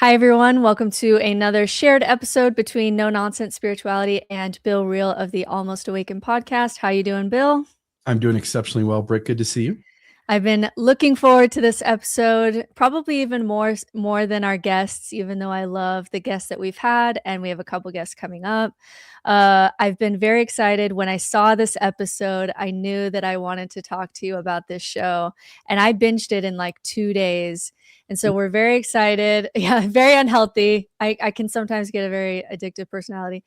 Hi, everyone. Welcome to another shared episode between No Nonsense Spirituality and Bill Reel of the Almost Awakened podcast. How you doing, Bill? I'm doing exceptionally well, Britt. Good to see you. I've been looking forward to this episode, probably even more than our guests, even though I love the guests that we've had, and we have a couple guests coming up. I've been very excited. When I saw this episode, I knew that I wanted to talk to you about this show, and I binged it in like 2 days. And so we're very excited. Yeah, very unhealthy. I can sometimes get a very addictive personality.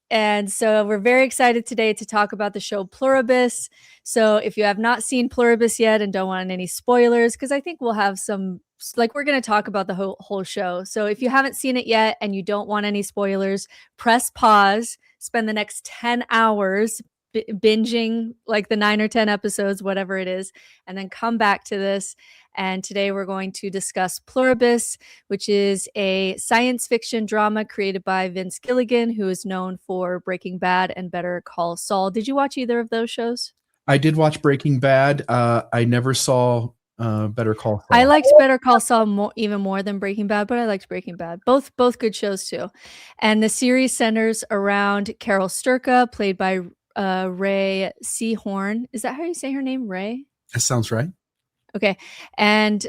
And so we're very excited today to talk about the show Pluribus. So if you have not seen Pluribus yet and don't want any spoilers, because I think we'll have some, like we're going to talk about the whole show. So if you haven't seen it yet and you don't want any spoilers, press pause, spend the next 10 hours binging like the 9 or 10 episodes, whatever it is, and then come back to this. And today we're going to discuss Pluribus, which is a science fiction drama created by Vince Gilligan, who is known for Breaking Bad and Better Call Saul. Did you watch either of those shows? I did watch Breaking Bad. I never saw Better Call Saul. I liked Better Call Saul even more than Breaking Bad, but I liked Breaking Bad. Both good shows too. And the series centers around Carol Sturka, played by Ray Seahorn. Is that how you say her name, Ray? That sounds right. Okay. And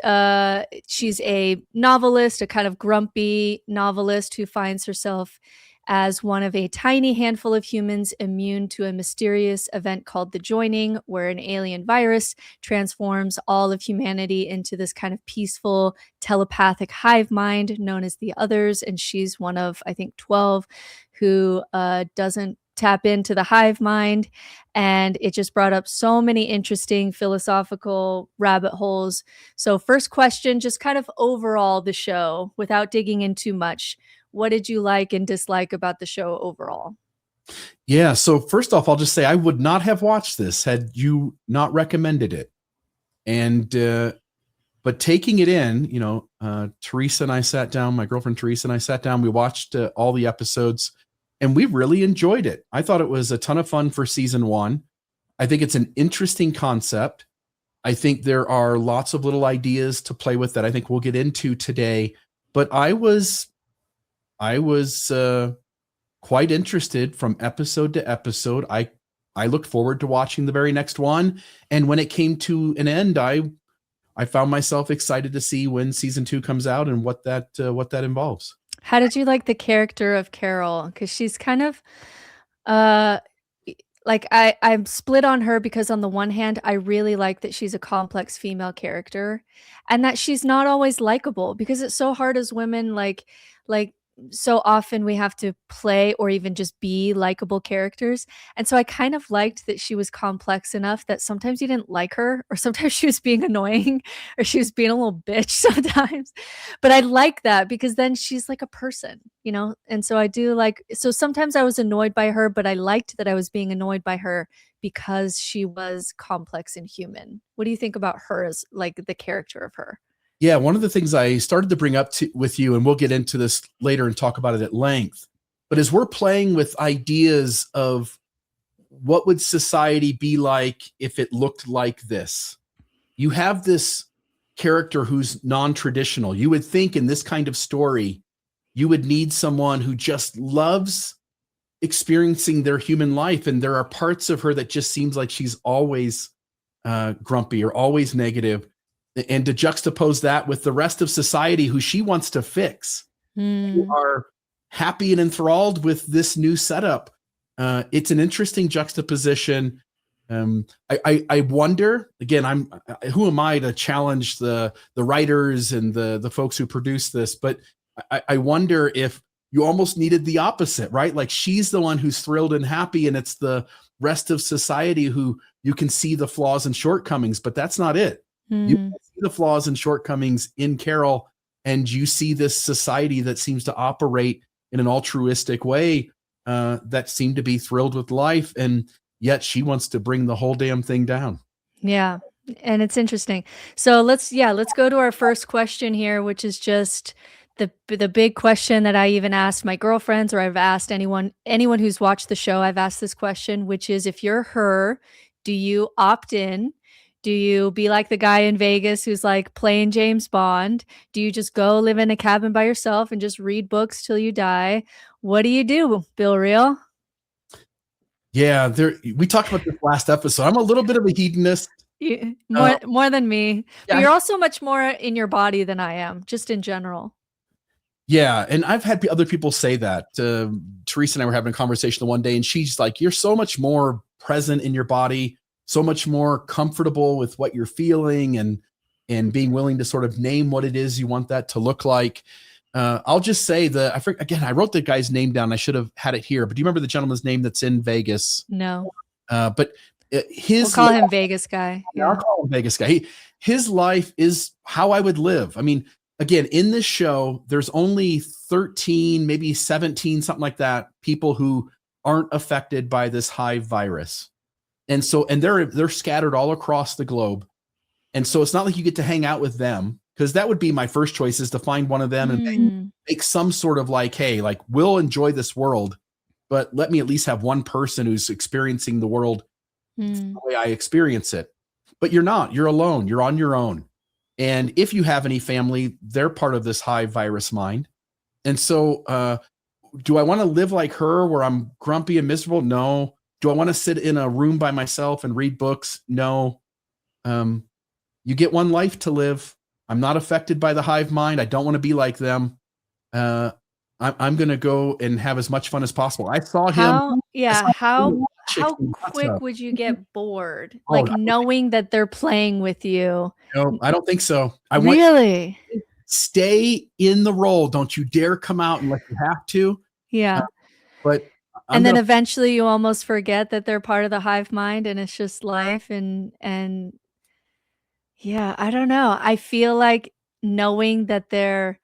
she's a novelist, a kind of grumpy novelist who finds herself as one of a tiny handful of humans immune to a mysterious event called the Joining, where an alien virus transforms all of humanity into this kind of peaceful, telepathic hive mind known as the Others. And she's one of, I think, 12 who doesn't tap into the hive mind. And it just brought up so many interesting philosophical rabbit holes. So first question, just kind of overall the show without digging in too much. What did you like and dislike about the show overall? Yeah. So first off, I'll just say I would not have watched this had you not recommended it. And, but taking it in, Teresa and I sat down, my girlfriend Teresa and I sat down, we watched all the episodes and we really enjoyed it. I thought it was a ton of fun for season 1. I think it's an interesting concept. I think there are lots of little ideas to play with that I think we'll get into today. But I was quite interested from episode to episode. I looked forward to watching the very next one. And when it came to an end, I found myself excited to see when season 2 comes out and what that involves. How did you like the character of Carol? Because she's kind of like I'm split on her, because on the one hand, I really like that she's a complex female character and that she's not always likable, because it's so hard as women, like so often we have to play or even just be likable characters. And so I kind of liked that she was complex enough that sometimes you didn't like her, or sometimes she was being annoying, or she was being a little bitch sometimes. But I like that, because then she's like a person, And so I do like, so sometimes I was annoyed by her, but I liked that I was being annoyed by her because she was complex and human. What do you think about her as like the character of her? Yeah, one of the things I started to bring up with you, and we'll get into this later and talk about it at length, but as we're playing with ideas of what would society be like if it looked like this, you have this character who's non-traditional. You would think in this kind of story, you would need someone who just loves experiencing their human life, and there are parts of her that just seems like she's always grumpy or always negative. And to juxtapose that with the rest of society who she wants to fix, who are happy and enthralled with this new setup. It's an interesting juxtaposition. I wonder, again, who am I to challenge the writers and the folks who produce this? But I wonder if you almost needed the opposite, right? Like she's the one who's thrilled and happy, and it's the rest of society who you can see the flaws and shortcomings, but that's not it. You can see the flaws and shortcomings in Carol, and you see this society that seems to operate in an altruistic way, that seemed to be thrilled with life, and yet she wants to bring the whole damn thing down. Yeah, and it's interesting. So let's go to our first question here, which is just the big question that I even asked my girlfriends, or I've asked anyone who's watched the show. I've asked this question, which is, if you're her, do you opt in Do you be like the guy in Vegas who's like playing James Bond? Do you just go live in a cabin by yourself and just read books till you die? What do you do, Bill Reel? Yeah, we talked about this last episode. I'm a little bit of a hedonist. More than me. But Yeah. you're also much more in your body than I am, just in general. Yeah, and I've had other people say that. Teresa and I were having a conversation the one day, and she's like, "You're so much more present in your body, so much more comfortable with what you're feeling, and being willing to sort of name what it is you want that to look like." I'll just say I wrote the guy's name down. I should have had it here, but do you remember the gentleman's name that's in Vegas? No. But we'll call him Vegas guy. Yeah, I'll call him Vegas guy. His life is how I would live. I mean, again, in this show, there's only 13, maybe 17, something like that, people who aren't affected by this Hive virus. And they're scattered all across the globe. And so it's not like you get to hang out with them, because that would be my first choice, is to find one of them and make some sort of like, hey, like, we'll enjoy this world, but let me at least have one person who's experiencing the world the way I experience it. But you're not. You're alone. You're on your own. And if you have any family, they're part of this Hive virus mind. And so do I want to live like her, where I'm grumpy and miserable? No. Do I want to sit in a room by myself and read books? No. You get one life to live. I'm not affected by the Hive mind. I don't want to be like them. I'm going to go and have as much fun as possible. I saw him. How quick would you get bored? Like, knowing that they're playing with you? No, I don't think so. Really? Stay in the role. Don't you dare come out unless you have to. Yeah. Then eventually you almost forget that they're part of the Hive mind, and it's just life. And yeah, I don't know. I feel like knowing that they're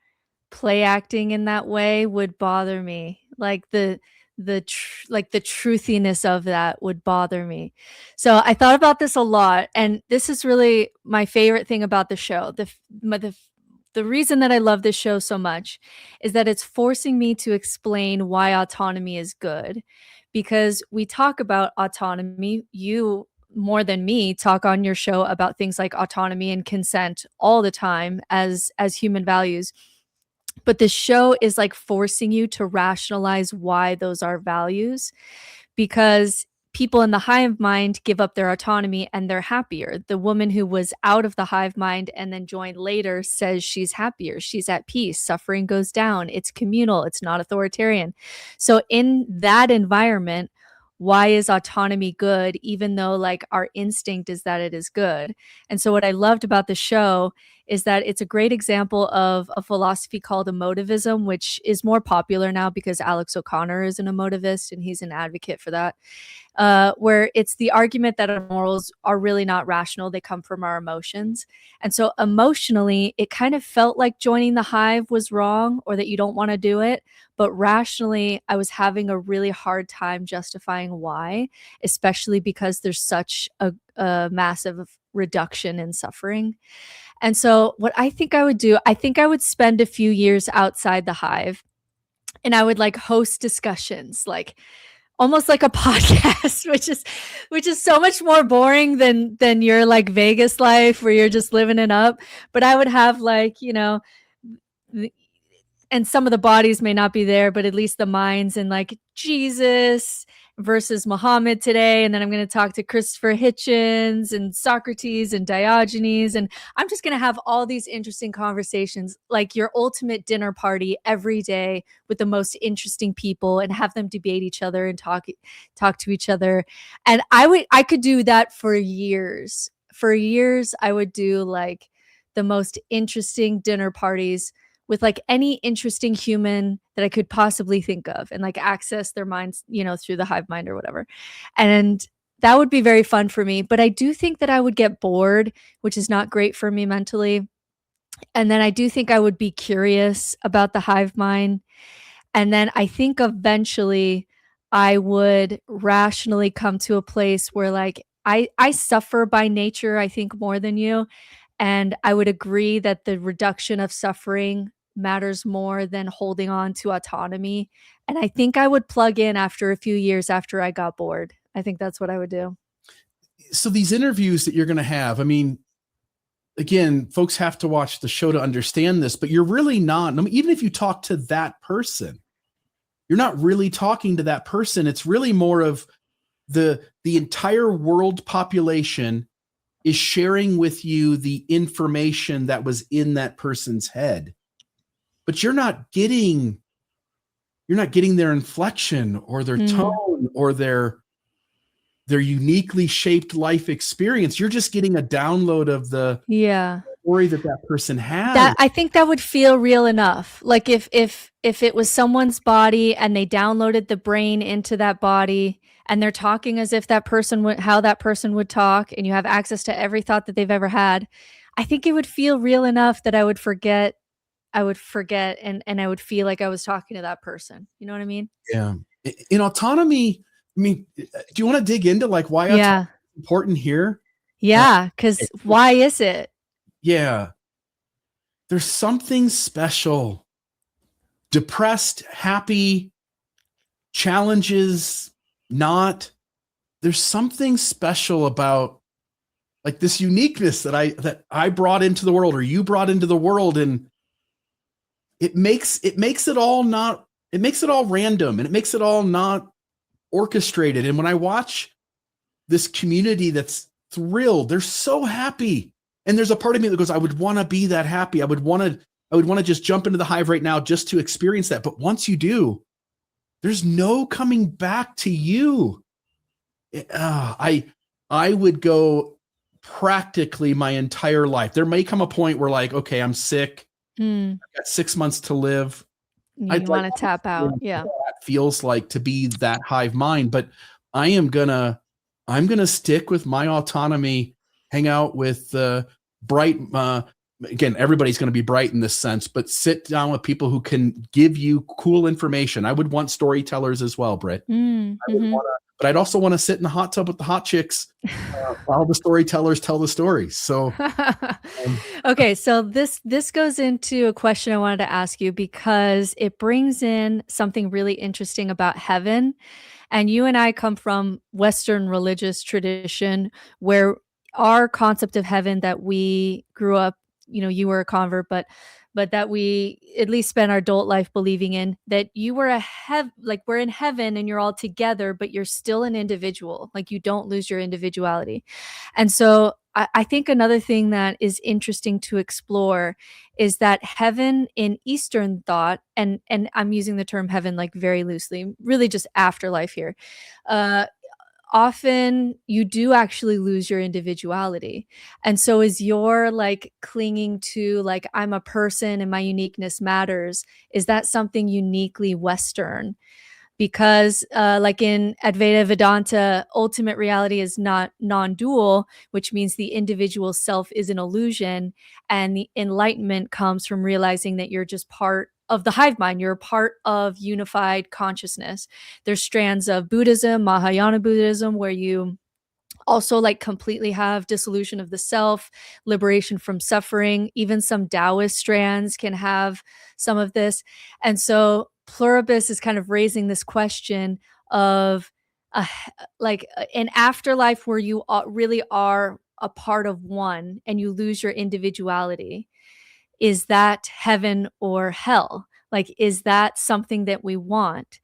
play acting in that way would bother me. Like the truthiness of that would bother me. So I thought about this a lot, and this is really my favorite thing about the show. The reason that I love this show so much is that it's forcing me to explain why autonomy is good. Because we talk about autonomy, you more than me talk on your show about things like autonomy and consent all the time as human values. But the show is like forcing you to rationalize why those are values, because people in the Hive mind give up their autonomy and they're happier. The woman who was out of the Hive mind and then joined later says she's happier. She's at peace. Suffering goes down. It's communal. It's not authoritarian. So in that environment, why is autonomy good, even though like our instinct is that it is good? And so what I loved about the show is that it's a great example of a philosophy called emotivism, which is more popular now because Alex O'Connor is an emotivist and he's an advocate for that. Where it's the argument that our morals are really not rational. They come from our emotions. And so emotionally, it kind of felt like joining the Hive was wrong, or that you don't want to do it. But rationally, I was having a really hard time justifying why, especially because there's such a massive reduction in suffering. And so what I think I would do, I think I would spend a few years outside the Hive, and I would like host discussions, like almost like a podcast, which is so much more boring than your like Vegas life where you're just living it up. But I would have like, and some of the bodies may not be there, but at least the minds, and like Jesus versus Muhammad today. And then I'm going to talk to Christopher Hitchens and Socrates and Diogenes. And I'm just going to have all these interesting conversations, like your ultimate dinner party every day with the most interesting people, and have them debate each other and talk to each other. And I could do that for years. For years, I would do like the most interesting dinner parties with like any interesting human that I could possibly think of, and like access their minds, through the Hive mind or whatever. And that would be very fun for me. But I do think that I would get bored, which is not great for me mentally. And then I do think I would be curious about the Hive mind. And then I think eventually I would rationally come to a place where like I suffer by nature, I think, more than you. And I would agree that the reduction of suffering matters more than holding on to autonomy. And I think I would plug in after a few years after I got bored. I think that's what I would do. so these interviews that you're going to have, I mean, again, folks have to watch the show to understand this, but you're really not, I mean, even if you talk to that person, you're not really talking to that person. It's really more of the entire world population is sharing with you the information that was in that person's head, but you're not getting their inflection or their tone or their uniquely shaped life experience. You're just getting a download of the story that person has. That, I think that would feel real enough. Like if it was someone's body and they downloaded the brain into that body and they're talking as if that person would, how that person would talk, and you have access to every thought that they've ever had, I think it would feel real enough that I would forget and I would feel like I was talking to that person. You know what I mean? Yeah. In autonomy, I mean, do you want to dig into like why autonomy is important here? Yeah, because why is it? Yeah. There's something special. Depressed, happy, challenges, not. There's something special about like this uniqueness that I brought into the world, or you brought into the world, and it makes it all random, and it makes it all not orchestrated. And when I watch this community that's thrilled, they're so happy. And there's a part of me that goes, I would want to be that happy. I would want to just jump into the Hive right now just to experience that. But once you do, there's no coming back to you. I would go practically my entire life. There may come a point where like, okay, I'm sick. I've got 6 months to live. You want to tap out. Yeah. That feels like to be that Hive mind, but I'm gonna stick with my autonomy, hang out with bright, again, everybody's going to be bright in this sense, but sit down with people who can give you cool information. I would want storytellers as well, Britt. But I'd also want to sit in the hot tub with the hot chicks while the storytellers tell the stories. So, okay. So this goes into a question I wanted to ask you, because it brings in something really interesting about heaven. And you and I come from Western religious tradition where our concept of heaven that we grew up, you were a convert, but that we at least spent our adult life believing in, that you were like we're in heaven and you're all together, but you're still an individual. Like you don't lose your individuality. And so I think another thing that is interesting to explore is that heaven in Eastern thought, and I'm using the term heaven like very loosely, really just afterlife here. Often you do actually lose your individuality. And so is your like clinging to like, I'm a person and my uniqueness matters, is that something uniquely Western? Because like in Advaita Vedanta, ultimate reality is not non-dual, which means the individual self is an illusion. And the enlightenment comes from realizing that you're just part of the hive mind. You're a part of unified consciousness. There's strands of Buddhism, Mahayana Buddhism, where you also like completely have dissolution of the self, liberation from suffering. Even some Taoist strands can have some of this. And so Pluribus is kind of raising this question of like an afterlife where you really are a part of one and you lose your individuality. Is that heaven or hell? Like, is that something that we want?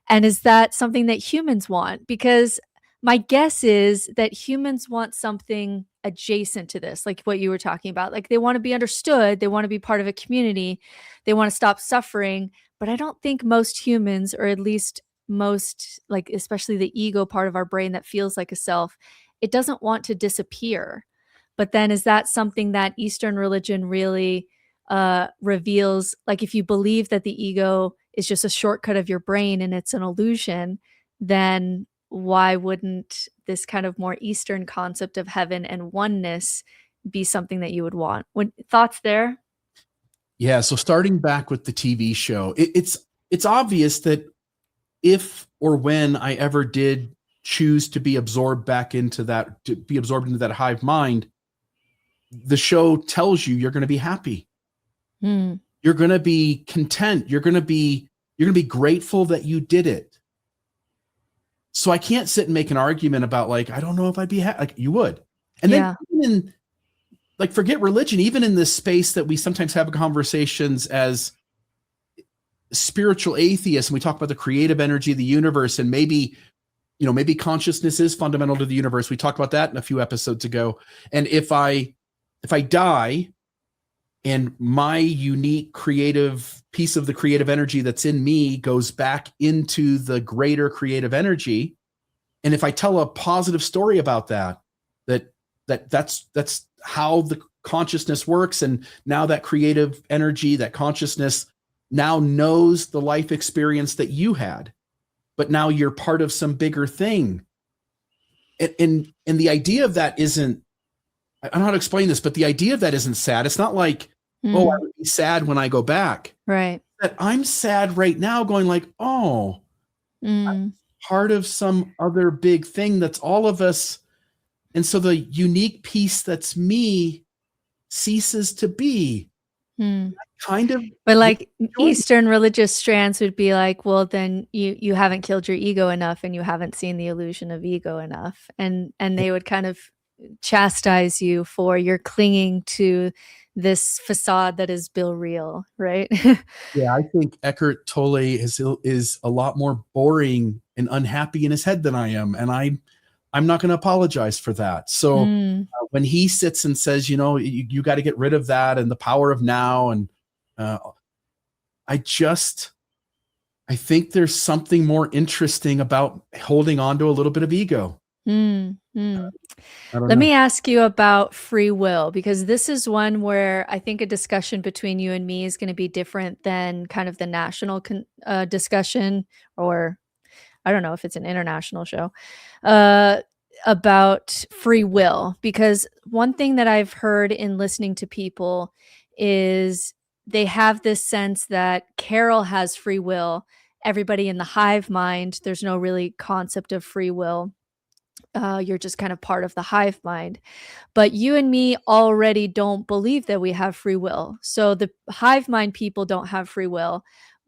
And is that something that humans want? Because my guess is that humans want something adjacent to this, like what you were talking about. Like they want to be understood, they want to be part of a community, they want to stop suffering. But I don't think most humans, or at least most, like especially the ego part of our brain that feels like a self, it doesn't want to disappear. But then is that something that Eastern religion really reveals? Like if you believe that the ego is just a shortcut of your brain and it's an illusion, then why wouldn't this kind of more Eastern concept of heaven and oneness be something that you would want? Thoughts there? Yeah. So starting back with the TV show, it's obvious that if or when I ever did choose to be absorbed back into that, to be absorbed into that hive mind, the show tells you you're going to be happy. You're going to be content. You're going to be grateful that you did it. So I can't sit and make an argument about like, I don't know if I'd be like you would. And then even in, like, forget religion, even in this space that we sometimes have conversations as spiritual atheists, and we talk about the creative energy of the universe, and maybe, you know, maybe consciousness is fundamental to the universe. We talked about that in a few episodes ago. And if I die and my unique creative piece of the creative energy that's in me goes back into the greater creative energy, and if I tell a positive story about that's how the consciousness works, and now that creative energy, that consciousness now knows the life experience that you had, but now you're part of some bigger thing. And the idea of that isn't, I don't know how to explain this, but the idea of that isn't sad. It's not like, oh, I would be sad when I go back. Right. That I'm sad right now going like, oh, I'm part of some other big thing that's all of us. And so the unique piece that's me ceases to be. Kind of. But like Eastern religious strands would be like, well, then you haven't killed your ego enough, and you haven't seen the illusion of ego enough. And they would kind of chastise you for your clinging to this facade that is Bill Real, right? Yeah, I think Eckhart Tolle is a lot more boring and unhappy in his head than I am, and I'm not going to apologize for that. So when he sits and says, you know, you got to get rid of that and the power of now, and I think there's something more interesting about holding on to a little bit of ego. Let me ask you about free will, because this is one where I think a discussion between you and me is going to be different than kind of the national discussion, or I don't know if it's an international show, about free will. Because one thing that I've heard in listening to people is they have this sense that Carol has free will. Everybody in the hive mind, there's no really concept of free will. You're just kind of part of the hive mind. But you and me already don't believe that we have free will. So the hive mind people don't have free will.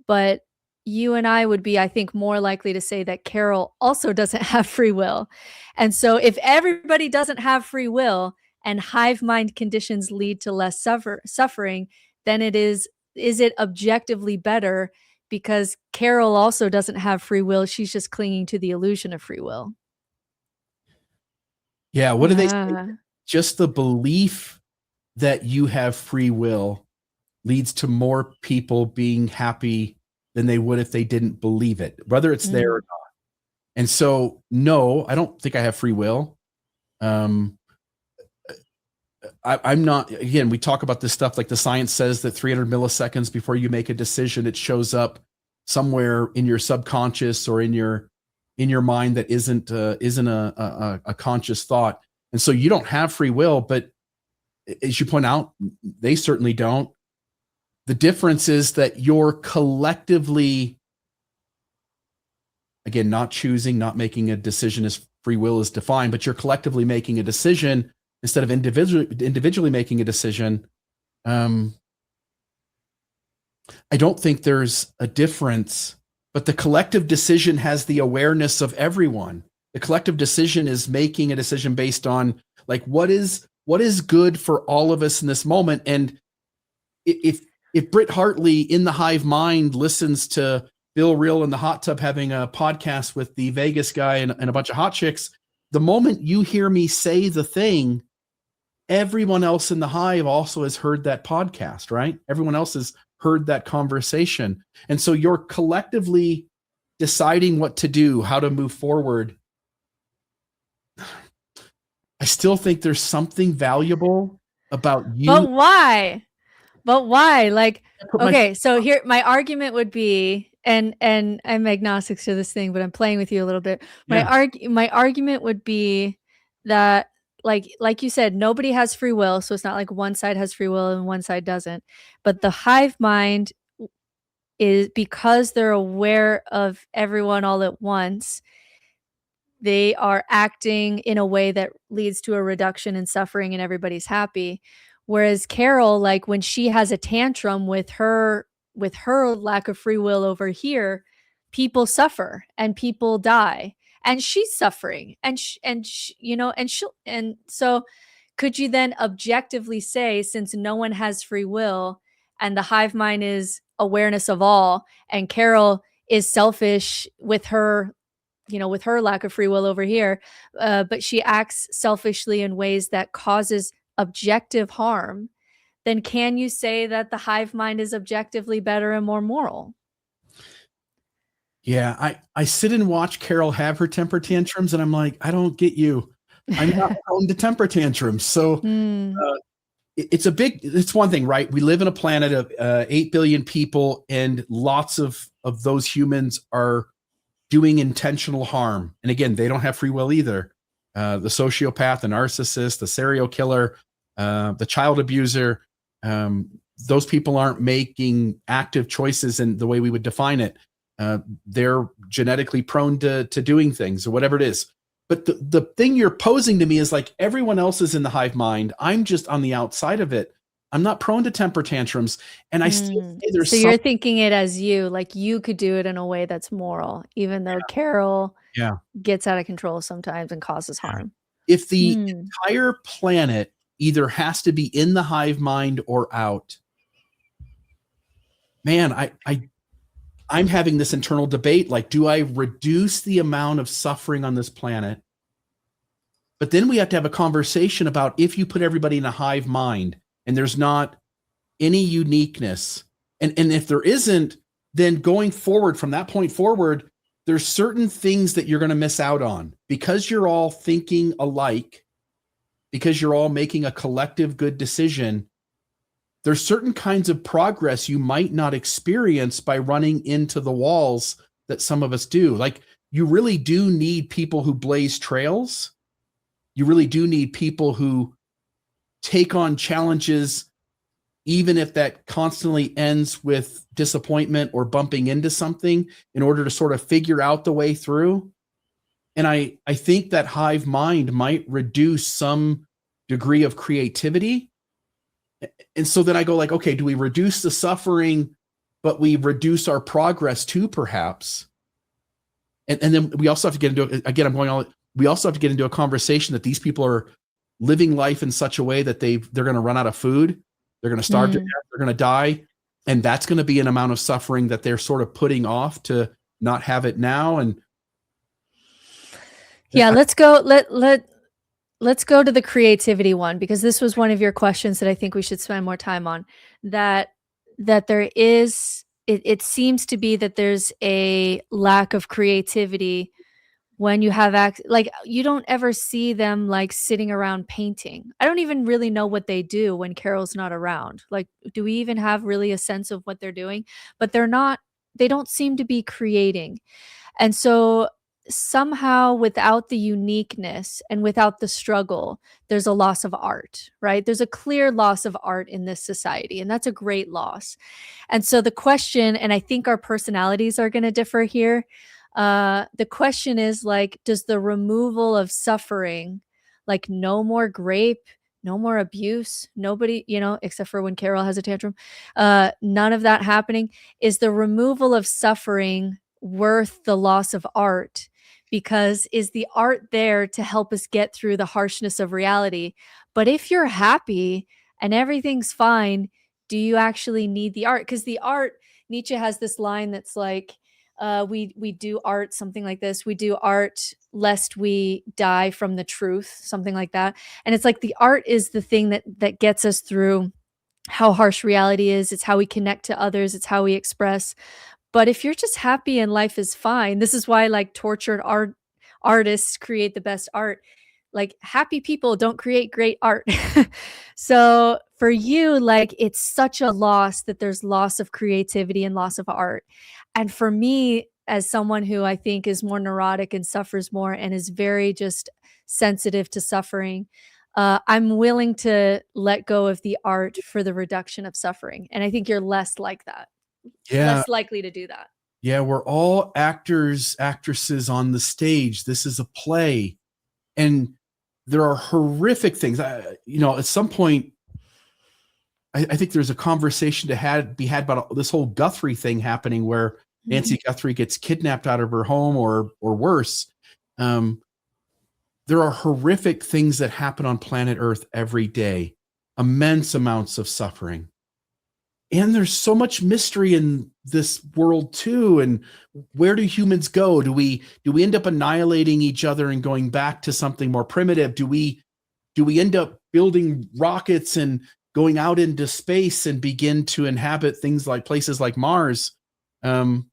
But you and I would be, I think, more likely to say that Carol also doesn't have free will. And so if everybody doesn't have free will and hive mind conditions lead to less suffering, then is it objectively better because Carol also doesn't have free will? She's just clinging to the illusion of free will. Yeah, what do they say? Just the belief that you have free will leads to more people being happy than they would if they didn't believe it, whether it's there or not. And so, no, I don't think I have free will. I'm not, again, we talk about this stuff like the science says that 300 milliseconds before you make a decision, it shows up somewhere in your subconscious or in your mind that isn't a conscious thought. And so you don't have free will, but as you point out, they certainly don't. The difference is that you're collectively, again, not choosing, not making a decision as free will is defined, but you're collectively making a decision instead of individually making a decision. I don't think there's a difference, but the collective decision has the awareness of everyone. The collective decision is making a decision based on like what is good for all of us in this moment. And if Britt Hartley in the hive mind listens to Bill Reel in the hot tub having a podcast with the Vegas guy and a bunch of hot chicks, the moment you hear me say the thing, everyone else in the hive also has heard that podcast, right? Everyone else has heard that conversation. And so you're collectively deciding what to do, how to move forward. I still think there's something valuable about you. But why? Like, okay, so here, my argument would be, and I'm agnostic to this thing, but I'm playing with you a little bit. My argument would be that, like you said, nobody has free will, so it's not like one side has free will and one side doesn't. But the hive mind is, because they're aware of everyone all at once, they are acting in a way that leads to a reduction in suffering and everybody's happy. Whereas Carol, like when she has a tantrum with her lack of free will over here, people suffer and people die. and she's suffering, and so could you then objectively say, since no one has free will and the hive mind is awareness of all, and Carol is selfish with her, with her lack of free will over here, but she acts selfishly in ways that causes objective harm, then can you say that the hive mind is objectively better and more moral? Yeah, I sit and watch Carol have her temper tantrums, and I'm like, I don't get you. I'm not prone to temper tantrums. So it's one thing, right? We live in a planet of 8 billion people, and lots of those humans are doing intentional harm. And again, they don't have free will either. The sociopath, the narcissist, the serial killer, the child abuser, those people aren't making active choices in the way we would define it. They're genetically prone to doing things or whatever it is. But the thing you're posing to me is like, everyone else is in the hive mind. I'm just on the outside of it. I'm not prone to temper tantrums. And I still say there's so you're thinking it as you, like you could do it in a way that's moral, even though Carol gets out of control sometimes and causes harm. If the entire planet either has to be in the hive mind or out, man, I'm having this internal debate. Like, do I reduce the amount of suffering on this planet? But then we have to have a conversation about, if you put everybody in a hive mind and there's not any uniqueness, and if there isn't, then going forward from that point forward, there's certain things that you're going to miss out on because you're all thinking alike, because you're all making a collective good decision. There's certain kinds of progress you might not experience by running into the walls that some of us do. Like, you really do need people who blaze trails. You really do need people who take on challenges, even if that constantly ends with disappointment or bumping into something, in order to sort of figure out the way through. And I think that hive mind might reduce some degree of creativity. And so then I go like, okay, do we reduce the suffering, but we reduce our progress too, perhaps? And then we also have to get into, again, we also have to get into a conversation that these people are living life in such a way that they're going to run out of food. They're going to starve to death. They're going to die. And that's going to be an amount of suffering that they're sort of putting off to not have it now. And let's go. Let's go to the creativity one, because this was one of your questions that I think we should spend more time on. That there is, it seems to be that there's a lack of creativity when you have like, you don't ever see them like sitting around painting. I don't even really know what they do when Carol's not around. Like, do we even have really a sense of what they're doing? But they don't seem to be creating. And so somehow, without the uniqueness and without the struggle, there's a loss of art, right? There's a clear loss of art in this society, and that's a great loss. And so the question, and I think our personalities are going to differ here, the question is like, does the removal of suffering, like no more grape, no more abuse, nobody, except for when Carol has a tantrum, none of that happening, is the removal of suffering worth the loss of art? Because is the art there to help us get through the harshness of reality? But if you're happy and everything's fine, do you actually need the art? Because the art, Nietzsche has this line that's like, we do art, something like this. We do art lest we die from the truth, something like that. And it's like the art is the thing that gets us through how harsh reality is. It's how we connect to others. It's how we express. But if you're just happy and life is fine, this is why like tortured artists create the best art. Like, happy people don't create great art. So for you, like, it's such a loss that there's loss of creativity and loss of art. And for me, as someone who I think is more neurotic and suffers more and is very just sensitive to suffering, I'm willing to let go of the art for the reduction of suffering. And I think you're less like that. Less likely to do that. Yeah, we're all actors, actresses on the stage. This is a play. And there are horrific things. At some point, I think there's a conversation to be had about this whole Guthrie thing happening, where Nancy Guthrie gets kidnapped out of her home or worse. There are horrific things that happen on planet Earth every day, immense amounts of suffering. And there's so much mystery in this world too. And where do humans go? Do we end up annihilating each other and going back to something more primitive? Do we end up building rockets and going out into space and begin to inhabit things like places like Mars? I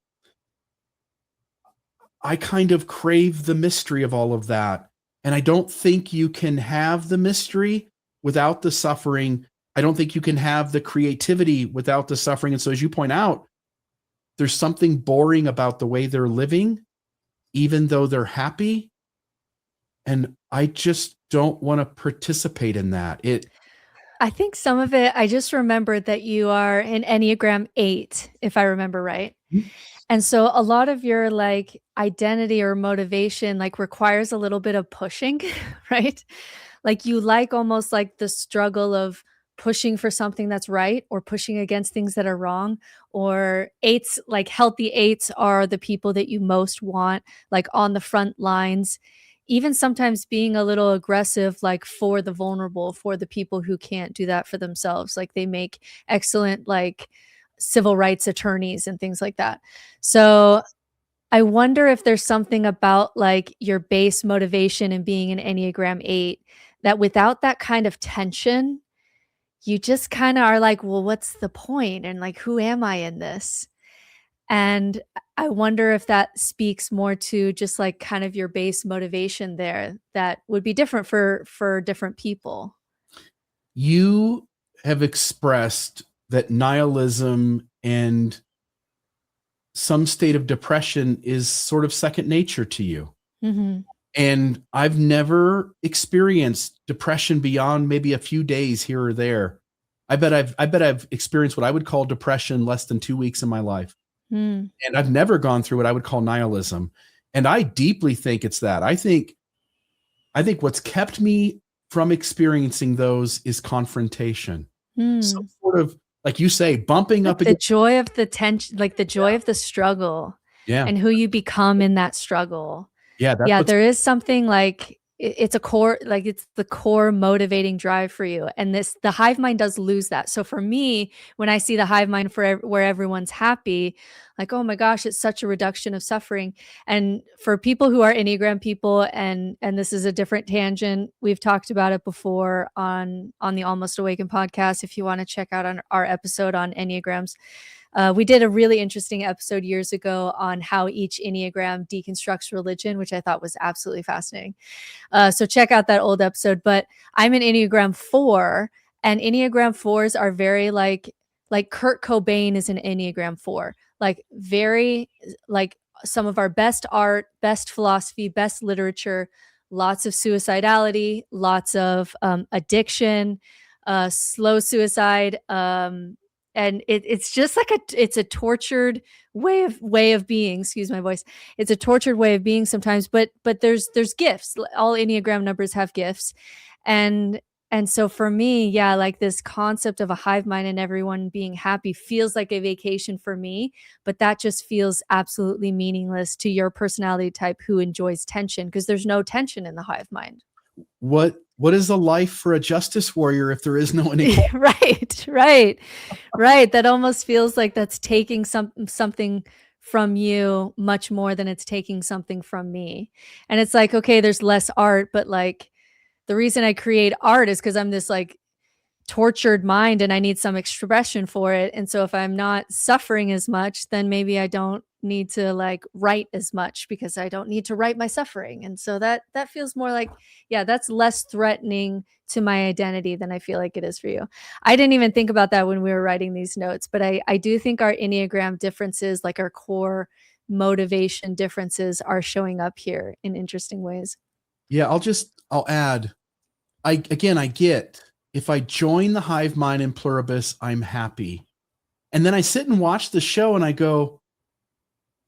kind of crave the mystery of all of that. And I don't think you can have the mystery without the suffering. I don't think you can have the creativity without the suffering. And so, as you point out, there's something boring about the way they're living, even though they're happy. And I just don't want to participate in that. I think some of it, I just remembered that you are an Enneagram 8, if I remember right. And so a lot of your like identity or motivation like requires a little bit of pushing, right? Like you like almost like the struggle of pushing for something that's right or pushing against things that are wrong. Or eights, like healthy eights are the people that you most want, like on the front lines, even sometimes being a little aggressive, like for the vulnerable, for the people who can't do that for themselves. Like they make excellent, like civil rights attorneys and things like that. So I wonder if there's something about like your base motivation and being an Enneagram 8 that without that kind of tension, you just kind of are like, well, what's the point? And like, who am I in this? And I wonder if that speaks more to just like kind of your base motivation there that would be different for different people. You have expressed that nihilism and some state of depression is sort of second nature to you. Mm-hmm. And I've never experienced depression beyond maybe a few days here or there. I bet I've experienced what I would call depression less than 2 weeks in my life. Mm. And I've never gone through what I would call nihilism. And I deeply think it's that. I think what's kept me from experiencing those is confrontation. Some sort of, like you say, bumping Like up the against joy of the tension, like the joy of the struggle and who you become in that struggle. Yeah, that's Yeah, what's there is something like it's a core, like it's the core motivating drive for you. And the hive mind does lose that. So for me, when I see the hive mind where everyone's happy, like, oh my gosh, it's such a reduction of suffering. And for people who are Enneagram people, and this is a different tangent, we've talked about it before on the Almost Awakened podcast. If you want to check out on our episode on Enneagrams. We did a really interesting episode years ago on how each Enneagram deconstructs religion, which I thought was absolutely fascinating. So check out that old episode. But I'm an Enneagram 4, and Enneagram 4s are very like Kurt Cobain is an Enneagram 4, like very like some of our best art, best philosophy, best literature, lots of suicidality, lots of addiction, slow suicide. And it's just like it's a tortured way of being. Excuse my voice. It's a tortured way of being sometimes, but there's gifts. All Enneagram numbers have gifts, and so for me, yeah, like this concept of a hive mind and everyone being happy feels like a vacation for me, but that just feels absolutely meaningless to your personality type who enjoys tension, because there's no tension in the hive mind. What is a life for a justice warrior if there is no inequality? Right. That almost feels like that's taking something from you much more than it's taking something from me. And it's like, okay, there's less art, but like the reason I create art is because I'm this like tortured mind and I need some expression for it. And so if I'm not suffering as much, then maybe I don't need to like write as much because I don't need to write my suffering. And so that feels more like, yeah, that's less threatening to my identity than I feel like it is for you. I didn't even think about that when we were writing these notes, but I do think our Enneagram differences, like our core motivation differences, are showing up here in interesting ways. Yeah, I'll add, I get, if I join the hive mind in Pluribus, I'm happy. And then I sit and watch the show and I go,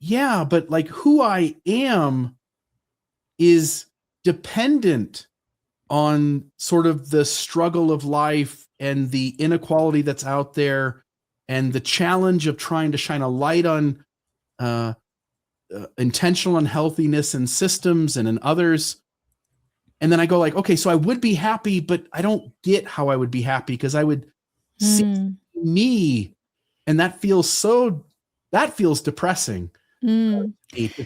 yeah, but like who I am is dependent on sort of the struggle of life and the inequality that's out there and the challenge of trying to shine a light on intentional unhealthiness in systems and in others. And then I go like, okay, so I would be happy, but I don't get how I would be happy because I would see me, and that feels depressing.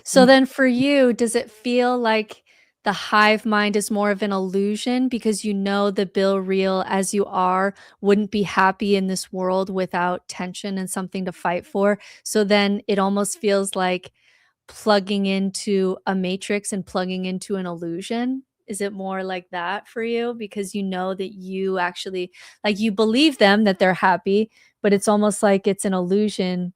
So then for you, does it feel like the hive mind is more of an illusion because you know the Bill real as you are wouldn't be happy in this world without tension and something to fight for? So then it almost feels like plugging into a matrix and plugging into an illusion? Is it more like that for you? Because you know that you actually like, you believe them that they're happy, but it's almost like it's an illusion.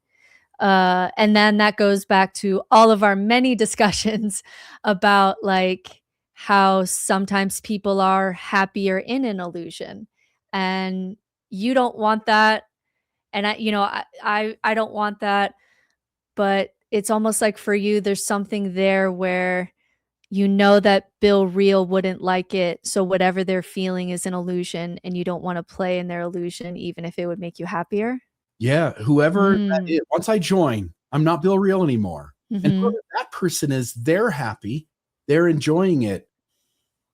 And then that goes back to all of our many discussions about, like, how sometimes people are happier in an illusion, and you don't want that, and I don't want that, but it's almost like for you, there's something there where you know that Bill Real wouldn't like it, so whatever they're feeling is an illusion, and you don't wanna play in their illusion even if it would make you happier? Yeah, whoever that Mm. is, once I join, I'm not Bill Real anymore. And whoever Mhm. that person is, they're happy, they're enjoying it,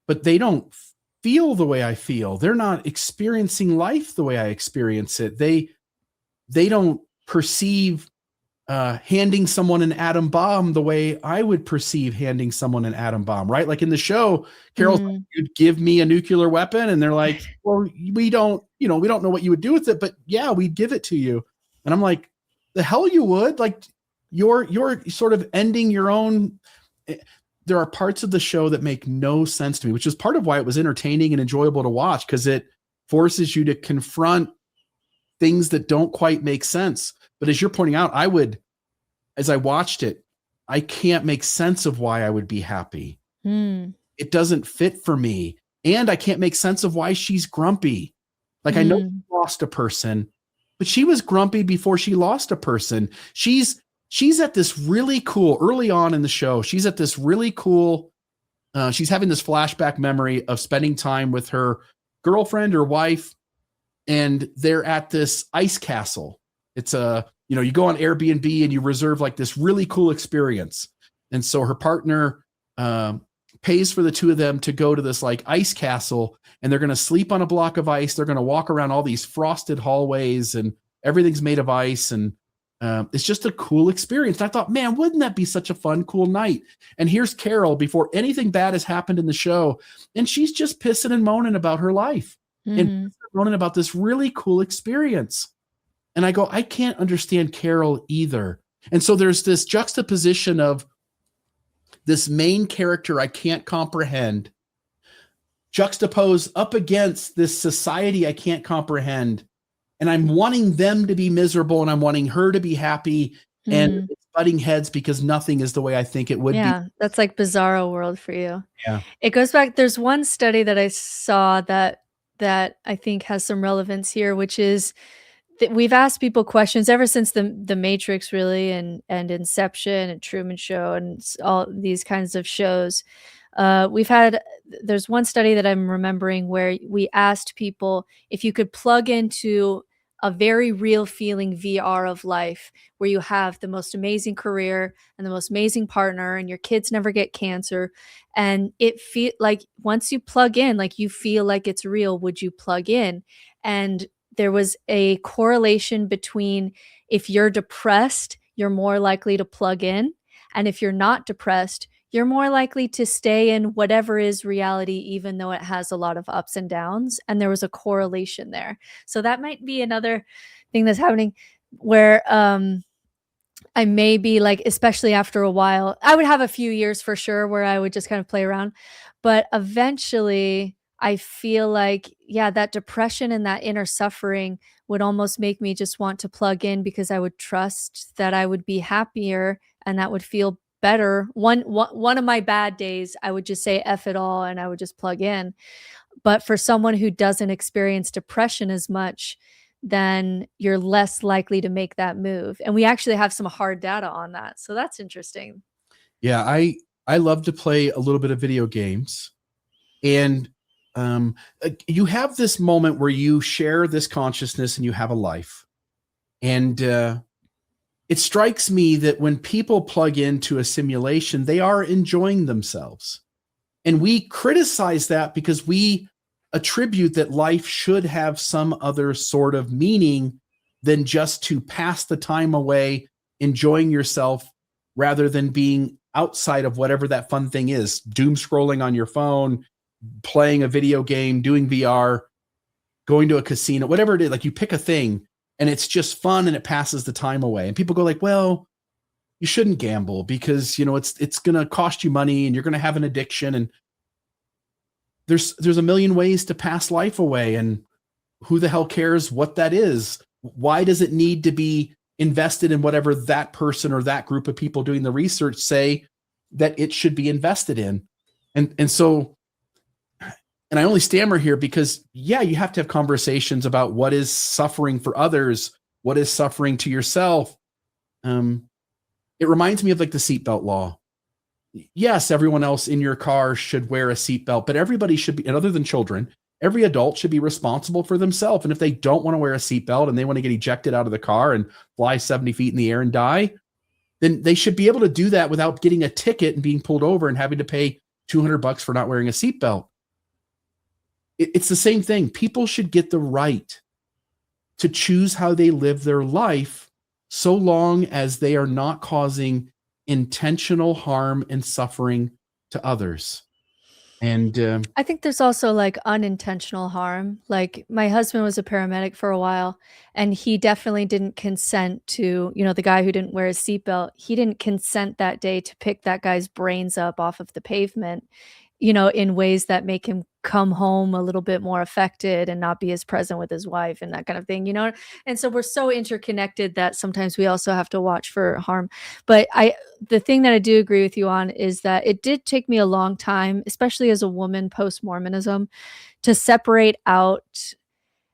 but they don't feel the way I feel. They're not experiencing life the way I experience it. They don't perceive handing someone an atom bomb the way I would perceive handing someone an atom bomb, right? Like in the show, Carol's like, Mm. you'd give me a nuclear weapon, and they're like, well, we don't know what you would do with it, but yeah, we'd give it to you. And I'm like, the hell you would? Like, you're sort of ending your own. There are parts of the show that make no sense to me, which is part of why it was entertaining and enjoyable to watch, because it forces you to confront things that don't quite make sense. But as you're pointing out, as I watched it, I can't make sense of why I would be happy. Mm. It doesn't fit for me. And I can't make sense of why she's grumpy. Like, I know she Mm. lost a person, but she was grumpy before she lost a person. She's at this really cool, early on in the show, she's at this really cool, she's having this flashback memory of spending time with her girlfriend or wife, and they're at this ice castle. It's you go on Airbnb and you reserve like this really cool experience. And so her partner pays for the two of them to go to this like ice castle, and they're going to sleep on a block of ice. They're going to walk around all these frosted hallways, and everything's made of ice. And it's just a cool experience. And I thought, man, wouldn't that be such a fun, cool night? And here's Carol before anything bad has happened in the show, and she's just pissing and moaning about her life. And Mhm. moaning about this really cool experience. And I go, I can't understand Carol either. And so there's this juxtaposition of this main character I can't comprehend, juxtaposed up against this society I can't comprehend. And I'm wanting them to be miserable, and I'm wanting her to be happy. And Mm. it's butting heads because nothing is the way I think it would be. Yeah, that's like bizarro world for you. Yeah. It goes back, there's one study that I saw that I think has some relevance here, which is that we've asked people questions ever since the Matrix really, and Inception and Truman Show and all these kinds of shows. We've had There's one study that I'm remembering where we asked people if you could plug into a very real feeling VR of life where you have the most amazing career and the most amazing partner and your kids never get cancer, and it feel like once you plug in, like you feel like it's real, would you plug in? And there was a correlation between, if you're depressed, you're more likely to plug in, and if you're not depressed, you're more likely to stay in whatever is reality, even though it has a lot of ups and downs. And there was a correlation there. So that might be another thing that's happening where I may be like, especially after a while, I would have a few years for sure where I would just kind of play around. But eventually, I feel like, yeah, that depression and that inner suffering would almost make me just want to plug in because I would trust that I would be happier and that would feel better. One of my bad days, I would just say F it all and I would just plug in. But for someone who doesn't experience depression as much, then you're less likely to make that move. And we actually have some hard data on that. So that's interesting. Yeah. I love to play a little bit of video games. And you have this moment where you share this consciousness and you have a life. And it strikes me that when people plug into a simulation, they are enjoying themselves. And we criticize that because we attribute that life should have some other sort of meaning than just to pass the time away, enjoying yourself, rather than being outside of whatever that fun thing is. Doom scrolling on your phone, playing a video game, doing VR, going to a casino, whatever it is. Like, you pick a thing and it's just fun and it passes the time away. And people go like, well, you shouldn't gamble because, it's going to cost you money and you're going to have an addiction. And there's a million ways to pass life away. And who the hell cares what that is? Why does it need to be invested in whatever that person or that group of people doing the research say that it should be invested in? And so, and I only stammer here because, yeah, you have to have conversations about what is suffering for others, what is suffering to yourself. It reminds me of like the seatbelt law. Yes, everyone else in your car should wear a seatbelt, but everybody should be, and other than children, every adult should be responsible for themselves. And if they don't want to wear a seatbelt and they want to get ejected out of the car and fly 70 feet in the air and die, then they should be able to do that without getting a ticket and being pulled over and having to pay $200 for not wearing a seatbelt. It's the same thing. People should get the right to choose how they live their life, so long as they are not causing intentional harm and suffering to others. And I think there's also like unintentional harm. Like, my husband was a paramedic for a while, and he definitely didn't consent to, the guy who didn't wear his seatbelt. He didn't consent that day to pick that guy's brains up off of the pavement, in ways that make him come home a little bit more affected and not be as present with his wife and that kind of thing. And so we're so interconnected that sometimes we also have to watch for harm. But the thing that I do agree with you on is that it did take me a long time, especially as a woman post-Mormonism, to separate out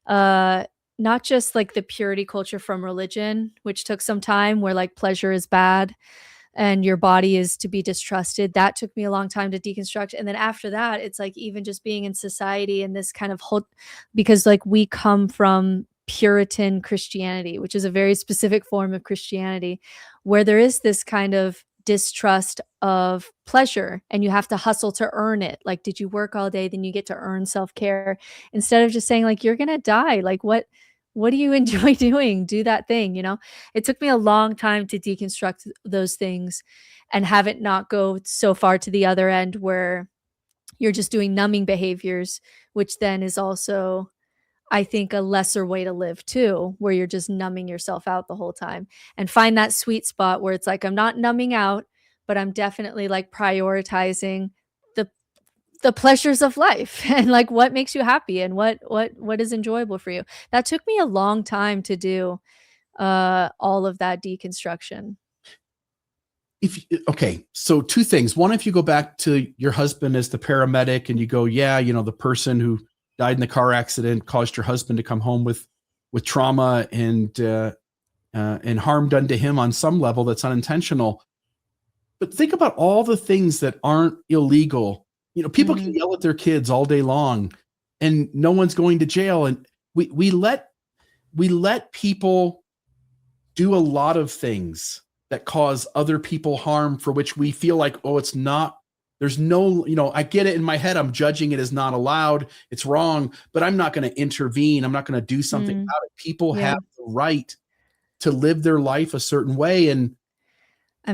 not just like the purity culture from religion, which took some time, where like pleasure is bad and your body is to be distrusted. That took me a long time to deconstruct. And then after that, it's like even just being in society and this kind of whole, because like we come from Puritan Christianity, which is a very specific form of Christianity, where there is this kind of distrust of pleasure and you have to hustle to earn it. Like, did you work all day? Then you get to earn self-care, instead of just saying like, you're going to die. Like, what do you enjoy doing? Do that thing, It took me a long time to deconstruct those things and have it not go so far to the other end where you're just doing numbing behaviors, which then is also, I think, a lesser way to live too, where you're just numbing yourself out the whole time, and find that sweet spot where it's like, I'm not numbing out, but I'm definitely like prioritizing the pleasures of life and like what makes you happy and what is enjoyable for you. That took me a long time to do all of that deconstruction. Okay, so two things. One, if you go back to your husband as the paramedic and you go, yeah, the person who died in the car accident caused your husband to come home with trauma and harm done to him on some level that's unintentional. But think about all the things that aren't illegal. People can yell at their kids all day long and no one's going to jail. And we let people do a lot of things that cause other people harm, for which we feel like, oh, it's not, there's no, I get it in my head. I'm judging it as not allowed. It's wrong, but I'm not going to intervene. I'm not going to do something about it. People have the right to live their life a certain way. And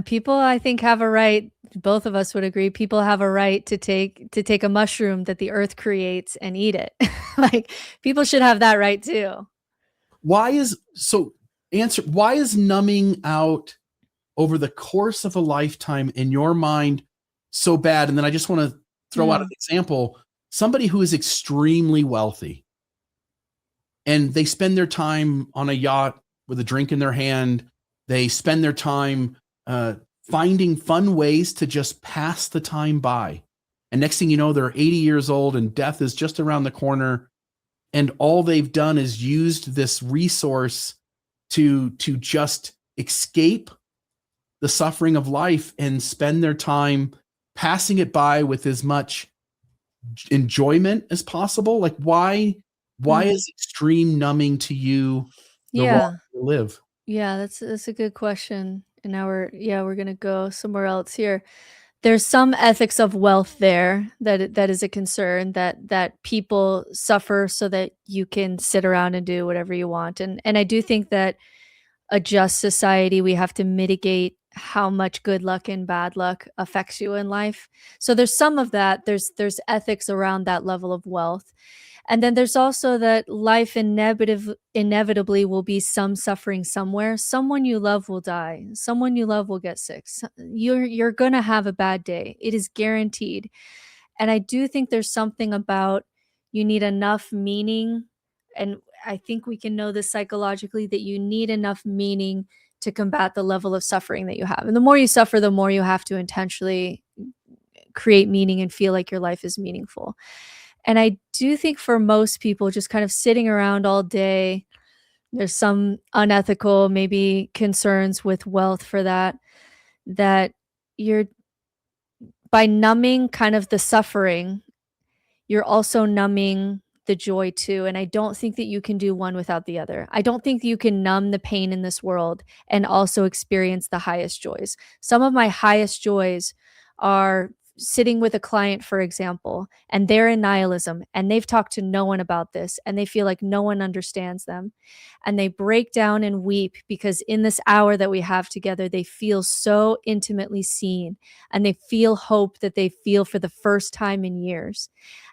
people, I think, have a right, both of us would agree, people have a right to take a mushroom that the earth creates and eat it. Like, people should have that right too. Why is numbing out over the course of a lifetime in your mind so bad? And then I just want to throw out an example. Somebody who is extremely wealthy and they spend their time on a yacht with a drink in their hand. They spend their time finding fun ways to just pass the time by. And next thing you know, they're 80 years old and death is just around the corner. And all they've done is used this resource to just escape the suffering of life and spend their time passing it by with as much enjoyment as possible. Like, why is extreme numbing to you the wrong way to live? Yeah, that's a good question. And now we're gonna go somewhere else here. There's some ethics of wealth there that is a concern that people suffer so that you can sit around and do whatever you want. And I do think that a just society, we have to mitigate how much good luck and bad luck affects you in life. So there's some of that. There's ethics around that level of wealth. And then there's also that life inevitably will be some suffering somewhere. Someone you love will die. Someone you love will get sick. You're going to have a bad day. It is guaranteed. And I do think there's something about you need enough meaning, and I think we can know this psychologically, that you need enough meaning to combat the level of suffering that you have. And the more you suffer, the more you have to intentionally create meaning and feel like your life is meaningful. And I do think for most people, just kind of sitting around all day, there's some unethical, maybe concerns with wealth for that, that you're by numbing kind of the suffering, you're also numbing the joy too. And I don't think that you can do one without the other. I don't think you can numb the pain in this world and also experience the highest joys. Some of my highest joys are sitting with a client, for example, and they're in nihilism and they've talked to no one about this and they feel like no one understands them. And they break down and weep because in this hour that we have together, they feel so intimately seen and they feel hope that they feel for the first time in years.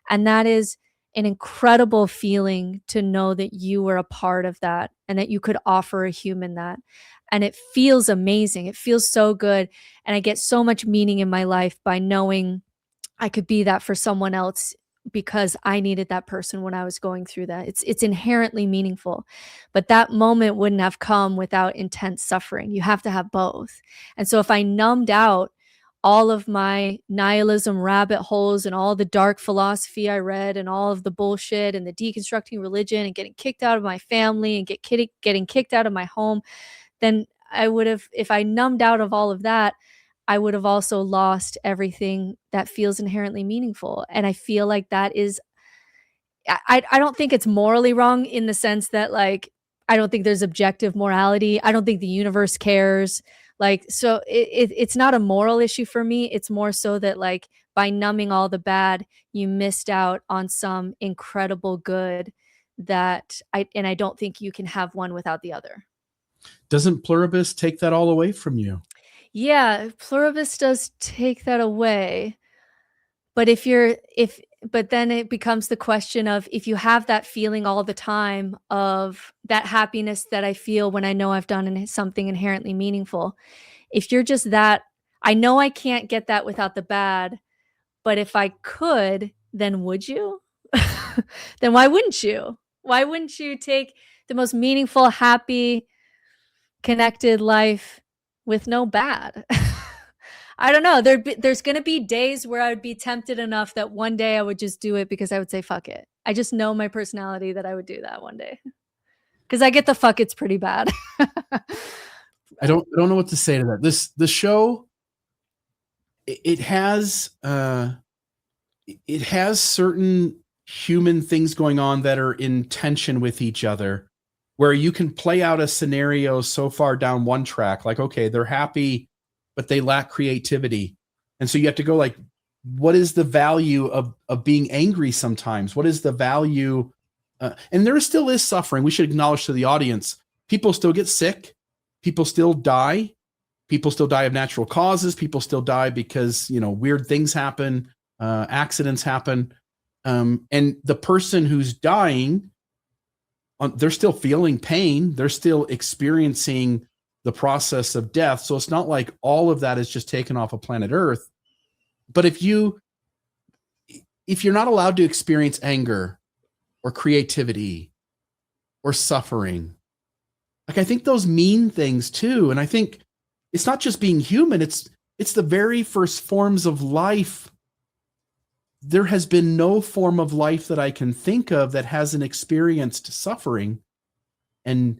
And that is an incredible feeling to know that you were a part of that and that you could offer a human that. And it feels amazing. It feels so good. And I get so much meaning in my life by knowing I could be that for someone else because I needed that person when I was going through that. It's inherently meaningful. But that moment wouldn't have come without intense suffering. You have to have both. And so if I numbed out all of my nihilism rabbit holes and all the dark philosophy I read and all of the bullshit and the deconstructing religion and getting kicked out of my family and getting kicked out of my home, then I would have, if I numbed out of all of that, I would have also lost everything that feels inherently meaningful. And I feel like that is, I don't think it's morally wrong in the sense that, like, I don't think there's objective morality. I don't think the universe cares. Like, so it's not a moral issue for me. It's more so that, like, by numbing all the bad, you missed out on some incredible good and I don't think you can have one without the other. Doesn't Pluribus take that all away from you? Yeah, Pluribus does take that away. But but then it becomes the question of, if you have that feeling all the time of that happiness that I feel when I know I've done something inherently meaningful, if you're just that, I know I can't get that without the bad, but if I could, then would you? Then why wouldn't you? Why wouldn't you take the most meaningful, happy, connected life with no bad? I don't know. There's going to be days where I would be tempted enough that one day I would just do it because I would say, fuck it. I just know my personality that I would do that one day. Because I get the fuck it's pretty bad. I don't know what to say to that. The show, it has certain human things going on that are in tension with each other, where you can play out a scenario so far down one track, like, okay, they're happy, but they lack creativity. And so you have to go, like, what is the value of being angry sometimes? What is the value? And there still is suffering. We should acknowledge to the audience, people still get sick. People still die. People still die of natural causes. People still die because, weird things happen, accidents happen. And the person who's dying, they're still feeling pain. They're still experiencing the process of death. So it's not like all of that is just taken off of planet Earth. But if you're not allowed to experience anger or creativity or suffering, like, I think those mean things too. And I think it's not just being human. It's the very first forms of life. There has been no form of life that I can think of that hasn't experienced suffering. And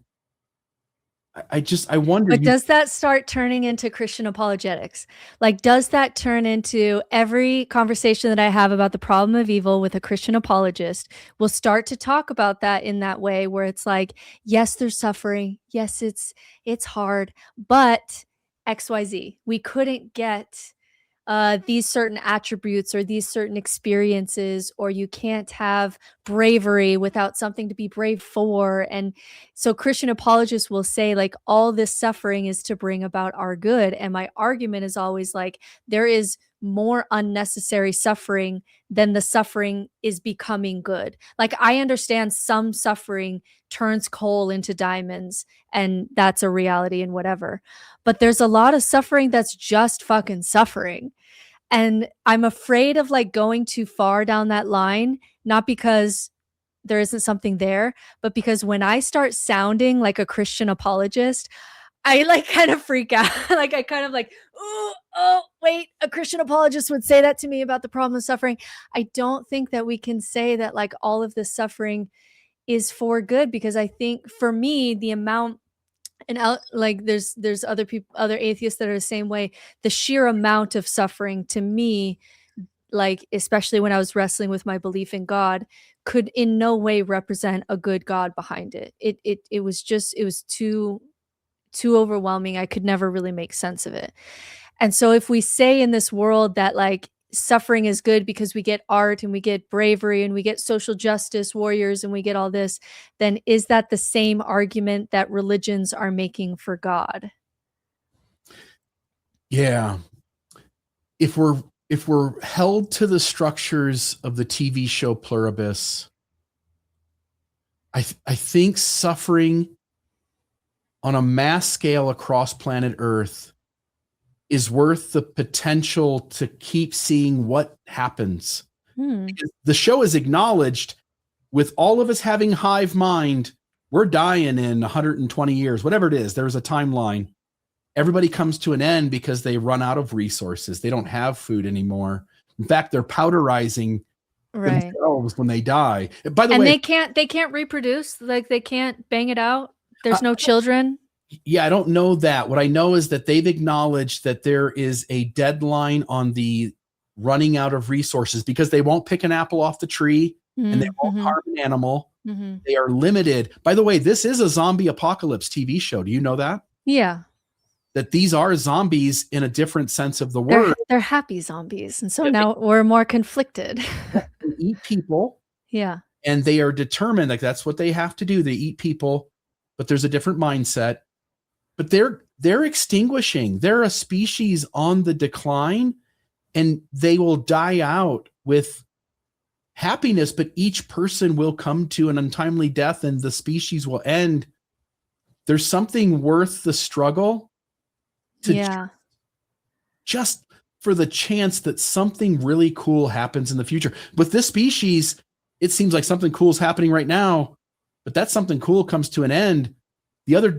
I wonder. But does that start turning into Christian apologetics? Like, does that turn into every conversation that I have about the problem of evil with a Christian apologist will start to talk about that in that way where it's like, yes, there's suffering. Yes, it's hard, but XYZ. We couldn't get these certain attributes or these certain experiences, or you can't have bravery without something to be brave for. And so Christian apologists will say, like, all this suffering is to bring about our good. And my argument is always like, there is more unnecessary suffering than the suffering is becoming good. Like, I understand some suffering turns coal into diamonds, and that's a reality and whatever. But there's a lot of suffering that's just fucking suffering. And I'm afraid of like going too far down that line, not because there isn't something there, but because when I start sounding like a Christian apologist, I like kind of freak out. Like I kind of like, oh, wait, a Christian apologist would say that to me about the problem of suffering. I don't think that we can say that like all of this suffering is for good, because I think for me, the amount and out like there's other people, other atheists that are the same way. The sheer amount of suffering to me, like especially when I was wrestling with my belief in God, could in no way represent a good God behind it. It was just it was too overwhelming. I could never really make sense of it. And so if we say in this world that like suffering is good because we get art and we get bravery and we get social justice warriors and we get all this, then is that the same argument that religions are making for God? Yeah. If we're held to the structures of the TV show Pluribus, I think suffering on a mass scale across planet Earth is worth the potential to keep seeing what happens. The show is acknowledged, with all of us having hive mind, we're dying in 120 years, whatever it is. There's a timeline. Everybody comes to an end because they run out of resources. They don't have food anymore. In fact, they're powderizing themselves when they die. By the way, they can't reproduce, like they can't bang it out. There's no children. Yeah, I don't know that. What I know is that they've acknowledged that there is a deadline on the running out of resources, because they won't pick an apple off the tree and they won't harm an animal. They are limited. By the way, this is a zombie apocalypse TV show. Do you know that? Yeah. That these are zombies in a different sense of the word. They're happy zombies. And so now we're more conflicted. They eat people. Yeah. And they are determined, like that's what they have to do. They eat people, but there's a different mindset. But they're extinguishing. They're a species on the decline, and they will die out with happiness, but each person will come to an untimely death and the species will end. There's something worth the struggle to just for the chance that something really cool happens in the future. With this species, it seems like something cool is happening right now, but that something cool comes to an end. The other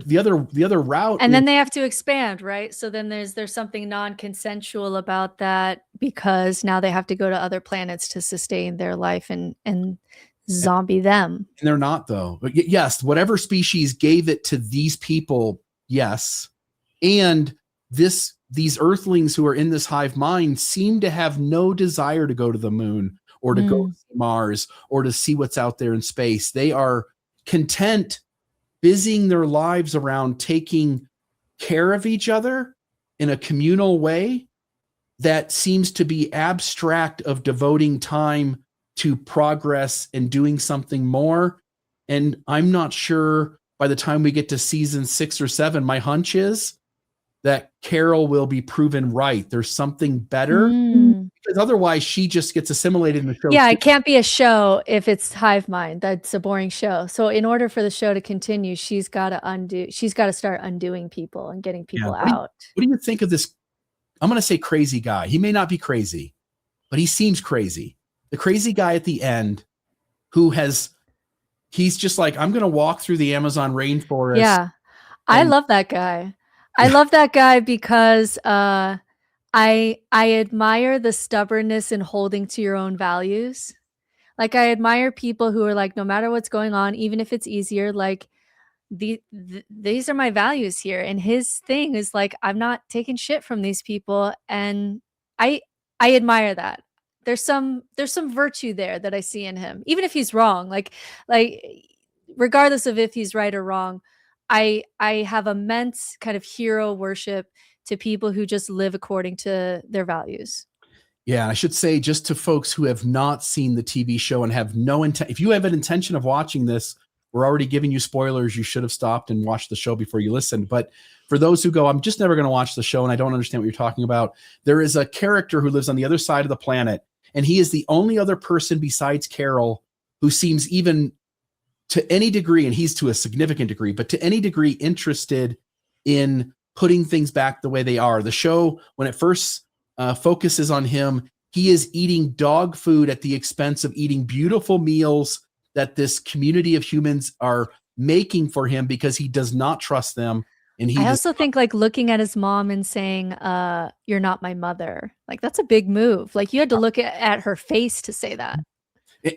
route, and then they have to expand, right? So then there's something non-consensual about that, because now they have to go to other planets to sustain their life and zombie them. And they're not, though. But yes, whatever species gave it to these people, yes. And these earthlings who are in this hive mind seem to have no desire to go to the moon or to go to Mars or to see what's out there in space. They are content busying their lives around taking care of each other in a communal way that seems to be abstract of devoting time to progress and doing something more. And I'm not sure by the time we get to season 6 or 7, my hunch is that Carol will be proven right. There's something better, because otherwise she just gets assimilated in the show. Yeah, it can't be a show if it's hive mind. That's a boring show. So in order for the show to continue, she's got to start undoing people and getting people out. What do you think of this? I'm going to say crazy guy. He may not be crazy, but he seems crazy. The crazy guy at the end he's just like, I'm going to walk through the Amazon rainforest. Yeah. I love that guy. I love that guy because I admire the stubbornness in holding to your own values. Like I admire people who are like, no matter what's going on, even if it's easier, like these are my values here. And his thing is like, I'm not taking shit from these people. And I admire that. There's some virtue there that I see in him, even if he's wrong. Like regardless of if he's right or wrong, I have immense kind of hero worship to people who just live according to their values. Yeah, I should say, just to folks who have not seen the TV show and have no intent, if you have an intention of watching this, we're already giving you spoilers. You should have stopped and watched the show before you listened. But for those who go, I'm just never going to watch the show and I don't understand what you're talking about, there is a character who lives on the other side of the planet, and he is the only other person besides Carol who seems even to any degree, and he's to a significant degree, but to any degree interested in putting things back the way they are. The show, when it first focuses on him, he is eating dog food at the expense of eating beautiful meals that this community of humans are making for him because he does not trust them. And I also think like looking at his mom and saying, you're not my mother. Like that's a big move. Like you had to look at her face to say that.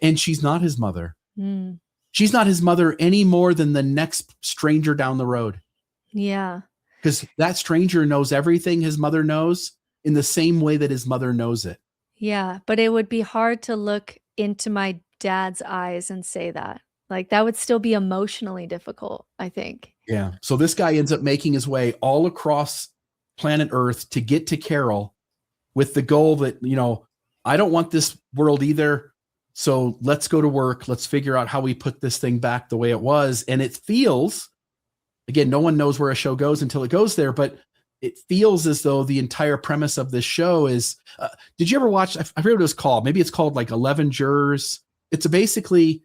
And she's not his mother. Mm. She's not his mother any more than the next stranger down the road. Yeah. Because that stranger knows everything his mother knows in the same way that his mother knows it. Yeah. But it would be hard to look into my dad's eyes and say that. Like that would still be emotionally difficult, I think. Yeah. So this guy ends up making his way all across planet Earth to get to Carol with the goal that, you know, I don't want this world either. So let's go to work. Let's figure out how we put this thing back the way it was. And it feels, again, no one knows where a show goes until it goes there, but it feels as though the entire premise of this show is, did you ever watch, I forget what it was called. Maybe it's called like 11 Jurors. It's basically,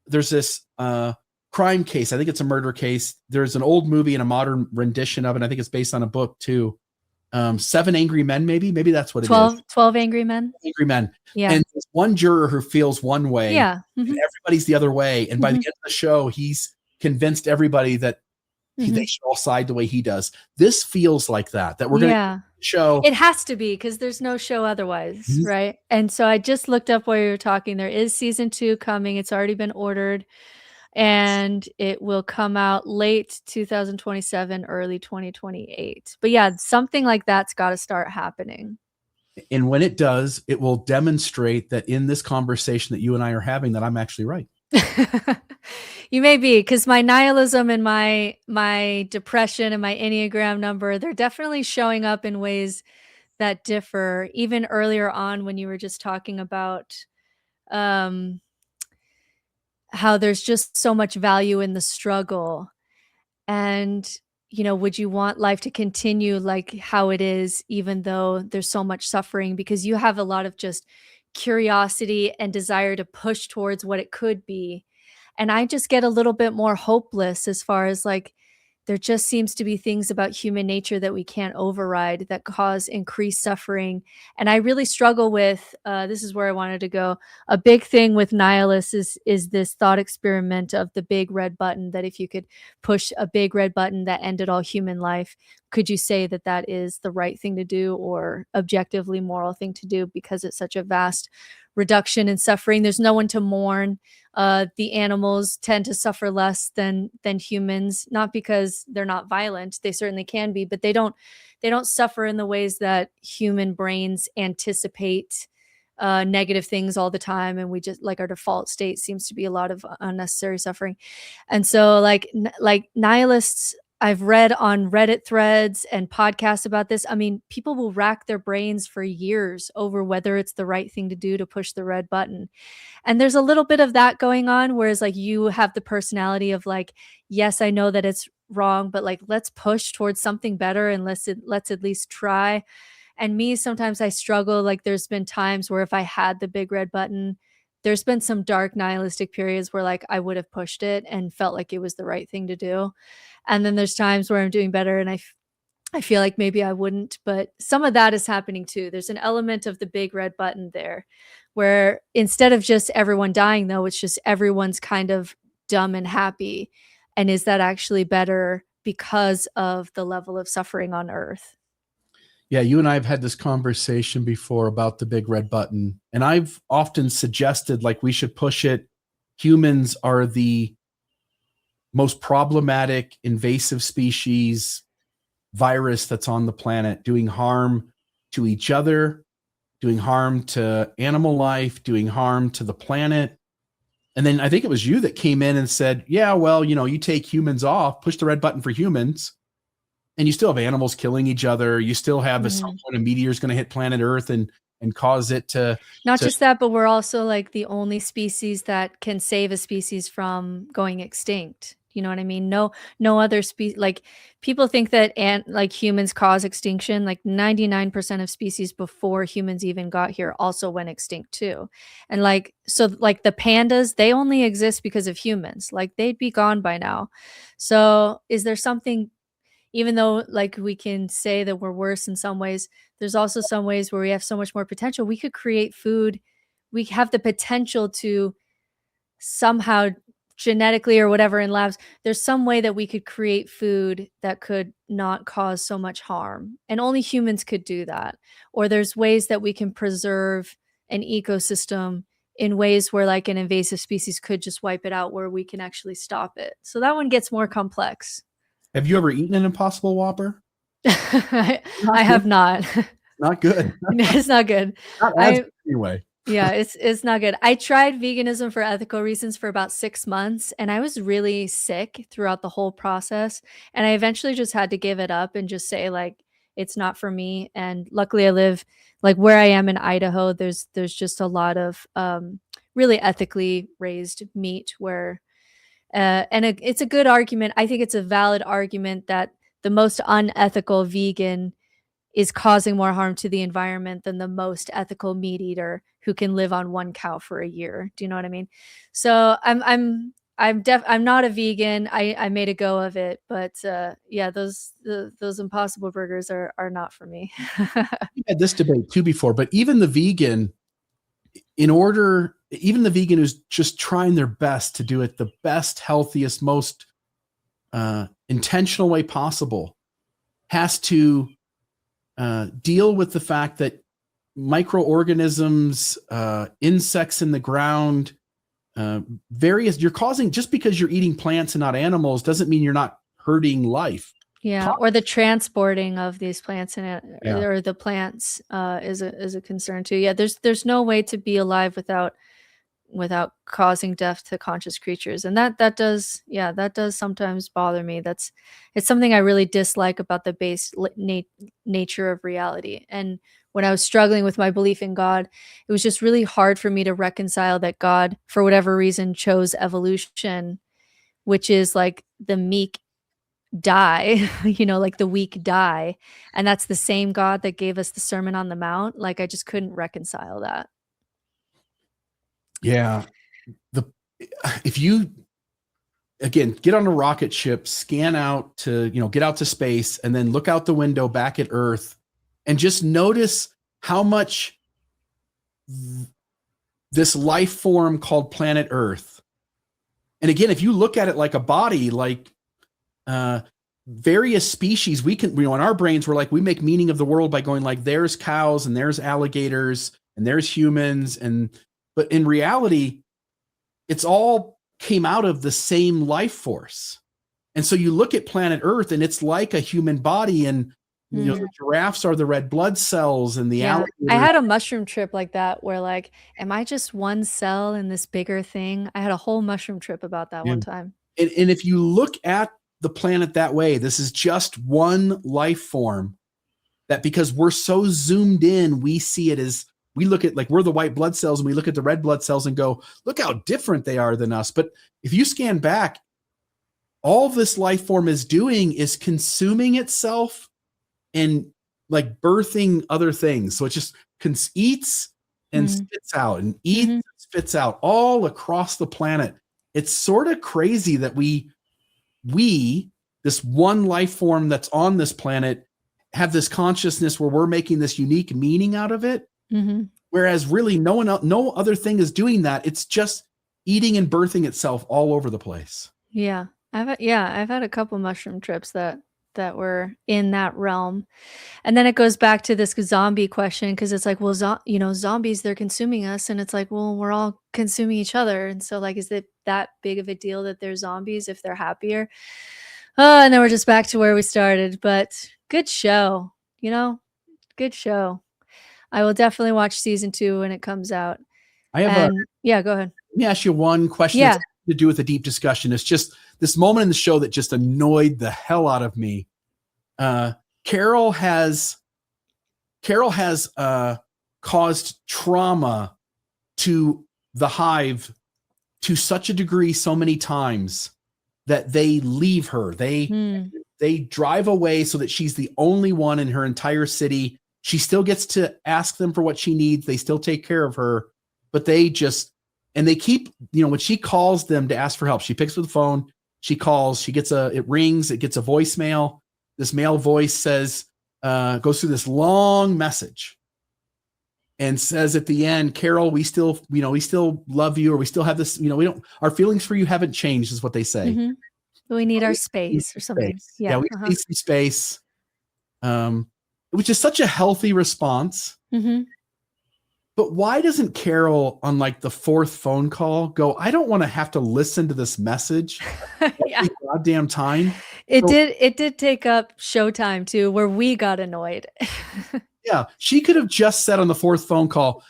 there's this crime case. I think it's a murder case. There's an old movie and a modern rendition of it. I think it's based on a book too. 7 Angry Men, maybe that's what it is. 12 Angry Men. Angry Men. Yeah. And there's one juror who feels one way. Yeah. And everybody's the other way. And by the end of the show, he's convinced everybody that they should all side the way he does. This feels like that we're going to show. It has to be, because there's no show otherwise, right? And so I just looked up while you were talking. There is season 2 coming. It's already been ordered. And it will come out late 2027, early 2028. But yeah, something like that's got to start happening. And when it does, it will demonstrate that in this conversation that you and I are having, that I'm actually right. You may be, because my nihilism and my depression and my Enneagram number, they're definitely showing up in ways that differ. Even earlier on when you were just talking about how there's just so much value in the struggle. And, you know, would you want life to continue like how it is, even though there's so much suffering? Because you have a lot of just curiosity and desire to push towards what it could be. And I just get a little bit more hopeless as far as like, there just seems to be things about human nature that we can't override that cause increased suffering. And I really struggle with, this is where I wanted to go. A big thing with nihilists is this thought experiment of the big red button, that if you could push a big red button that ended all human life, could you say that that is the right thing to do or objectively moral thing to do, because it's such a vast reduction in suffering? There's no one to mourn. The animals tend to suffer less than humans, not because they're not violent. They certainly can be, but they don't suffer in the ways that human brains anticipate negative things all the time. And we just, like, our default state seems to be a lot of unnecessary suffering. And so like nihilists, I've read on Reddit threads and podcasts about this. I mean, people will rack their brains for years over whether it's the right thing to do to push the red button. And there's a little bit of that going on, whereas like you have the personality of like, yes, I know that it's wrong, but like, let's push towards something better and let's at least try. And me, sometimes I struggle. Like there's been times where if I had the big red button, there's been some dark nihilistic periods where like I would have pushed it and felt like it was the right thing to do. And then there's times where I'm doing better and I feel like maybe I wouldn't, but some of that is happening too. There's an element of the big red button there where instead of just everyone dying though, it's just everyone's kind of dumb and happy. And is that actually better because of the level of suffering on Earth? Yeah, you and I have had this conversation before about the big red button. And I've often suggested like we should push it. Humans are the most problematic invasive species virus that's on the planet, doing harm to each other, doing harm to animal life, doing harm to the planet. And then I think it was you that came in and said, yeah, well, you take humans off, push the red button for humans, and you still have animals killing each other. You still have at some point a meteor is going to hit planet Earth and cause it to Not just that, but we're also like the only species that can save a species from going extinct. You know what I mean? No other species, like people think that like humans cause extinction. Like 99% of species before humans even got here also went extinct too. And like, so like the pandas, they only exist because of humans. Like they'd be gone by now. So is there something, even though like we can say that we're worse in some ways, there's also some ways where we have so much more potential. We could create food. We have the potential to somehow genetically or whatever in labs, there's some way that we could create food that could not cause so much harm. And only humans could do that. Or there's ways that we can preserve an ecosystem in ways where like an invasive species could just wipe it out, where we can actually stop it. So that one gets more complex. Have you ever eaten an Impossible Whopper? I have not. Not good. It's not good. Anyway. Yeah, it's not good. I tried veganism for ethical reasons for about 6 months, and I was really sick throughout the whole process. And I eventually just had to give it up and just say like, it's not for me. And luckily I live like where I am in Idaho. There's just a lot of really ethically raised meat where it's a good argument. I think it's a valid argument that the most unethical vegan is causing more harm to the environment than the most ethical meat eater who can live on one cow for a year. Do you know what I mean? So I'm not a vegan. I made a go of it, but yeah, those Impossible Burgers are not for me. We had this debate too before, but even the vegan, even the vegan who's just trying their best to do it the best, healthiest, most intentional way possible, has to deal with the fact that microorganisms, insects in the ground, you're causing, just because you're eating plants and not animals doesn't mean you're not hurting life. Yeah, or the transporting of these plants or the plants is a concern too. Yeah, there's no way to be alive without causing death to conscious creatures, and that does sometimes bother me. It's something I really dislike about the base nature of reality. And when I was struggling with my belief in God, it was just really hard for me to reconcile that God, for whatever reason, chose evolution, which is like the meek die, like the weak die, and that's the same God that gave us the Sermon on the Mount. Like I just couldn't reconcile that. Yeah. If you, again, get on a rocket ship, scan out to, get out to space, and then look out the window back at Earth and just notice how much this life form called planet Earth. And again, if you look at it like a body, like various species, we can, in our brains, we're like, we make meaning of the world by going like, there's cows and there's alligators and there's humans. But in reality, it's all came out of the same life force. And so you look at planet Earth and it's like a human body, and the giraffes are the red blood cells, and the alligators. I had a mushroom trip like that where like, am I just one cell in this bigger thing? I had a whole mushroom trip about that one time. And if you look at the planet that way, this is just one life form that, because we're so zoomed in, we see it as, we look at like, we're the white blood cells and we look at the red blood cells and go, look how different they are than us. But if you scan back, all this life form is doing is consuming itself and like birthing other things. So it just eats and spits out and eats and spits out all across the planet. It's sort of crazy that we, this one life form that's on this planet, have this consciousness where we're making this unique meaning out of it. Whereas really no other thing is doing that. It's just eating and birthing itself all over the place. Yeah. I've had a couple mushroom trips that were in that realm. And then it goes back to this zombie question, because it's like, well, zombies, they're consuming us, and it's like, well, we're all consuming each other. And so like, is it that big of a deal that they're zombies if they're happier. And then we're just back to where we started. But good show, good show. I will definitely watch season 2 when it comes out. Yeah, go ahead. Let me ask you one question that's to do with a deep discussion. It's just this moment in the show that just annoyed the hell out of me. Carol has caused trauma to the Hive to such a degree so many times that they leave her. They drive away so that she's the only one in her entire city. She still gets to ask them for what she needs. They still take care of her, but they keep, when she calls them to ask for help, she picks up the phone, she calls, it rings, it gets a voicemail. This male voice says, goes through this long message and says at the end, Carol, we still love you, or we still have this, our feelings for you haven't changed, is what they say. Mm-hmm. We need our space or something. Space. Yeah, we need some space. Which is such a healthy response. Mm-hmm. But why doesn't Carol, on like the 4th phone call, go, I don't want to have to listen to this message every goddamn time? It did take up showtime too, where we got annoyed. Yeah, she could have just said on the 4th phone call,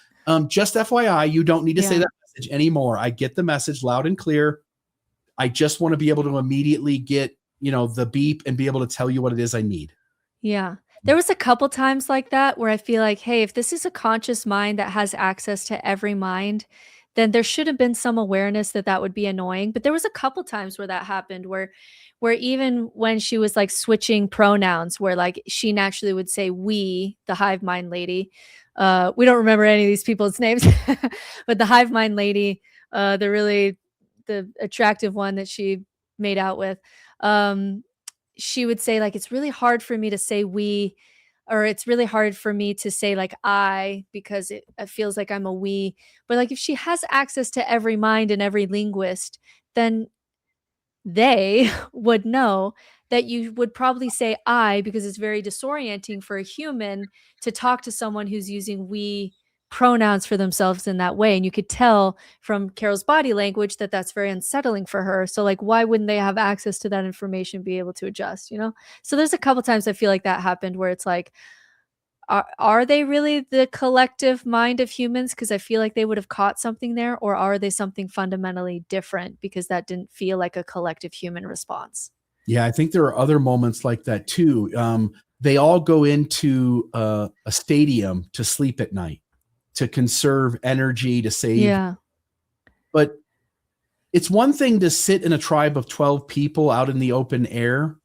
just FYI, you don't need to say that message anymore. I get the message loud and clear. I just want to be able to immediately get, the beep and be able to tell you what it is I need. Yeah. There was a couple times like that where I feel like, hey, if this is a conscious mind that has access to every mind, then there should have been some awareness that would be annoying. But there was a couple times where that happened, where even when she was like switching pronouns, where like she naturally would say we, the hive mind lady. We don't remember any of these people's names, but the hive mind lady, the attractive one that she made out with, she would say like, it's really hard for me to say we, or it's really hard for me to say like I, because it feels like I'm a we. But like if she has access to every mind and every linguist, then they would know that you would probably say I, because it's very disorienting for a human to talk to someone who's using we pronouns for themselves in that way. And you could tell from Carol's body language that that's very unsettling for her. So like, why wouldn't they have access to that information, be able to adjust, So there's a couple times I feel like that happened where it's like, are they really the collective mind of humans? Because I feel like they would have caught something there, or are they something fundamentally different because that didn't feel like a collective human response? Yeah, I think there are other moments like that too. They all go into a stadium to sleep at night, to conserve energy, to save. Yeah. But it's one thing to sit in a tribe of 12 people out in the open air.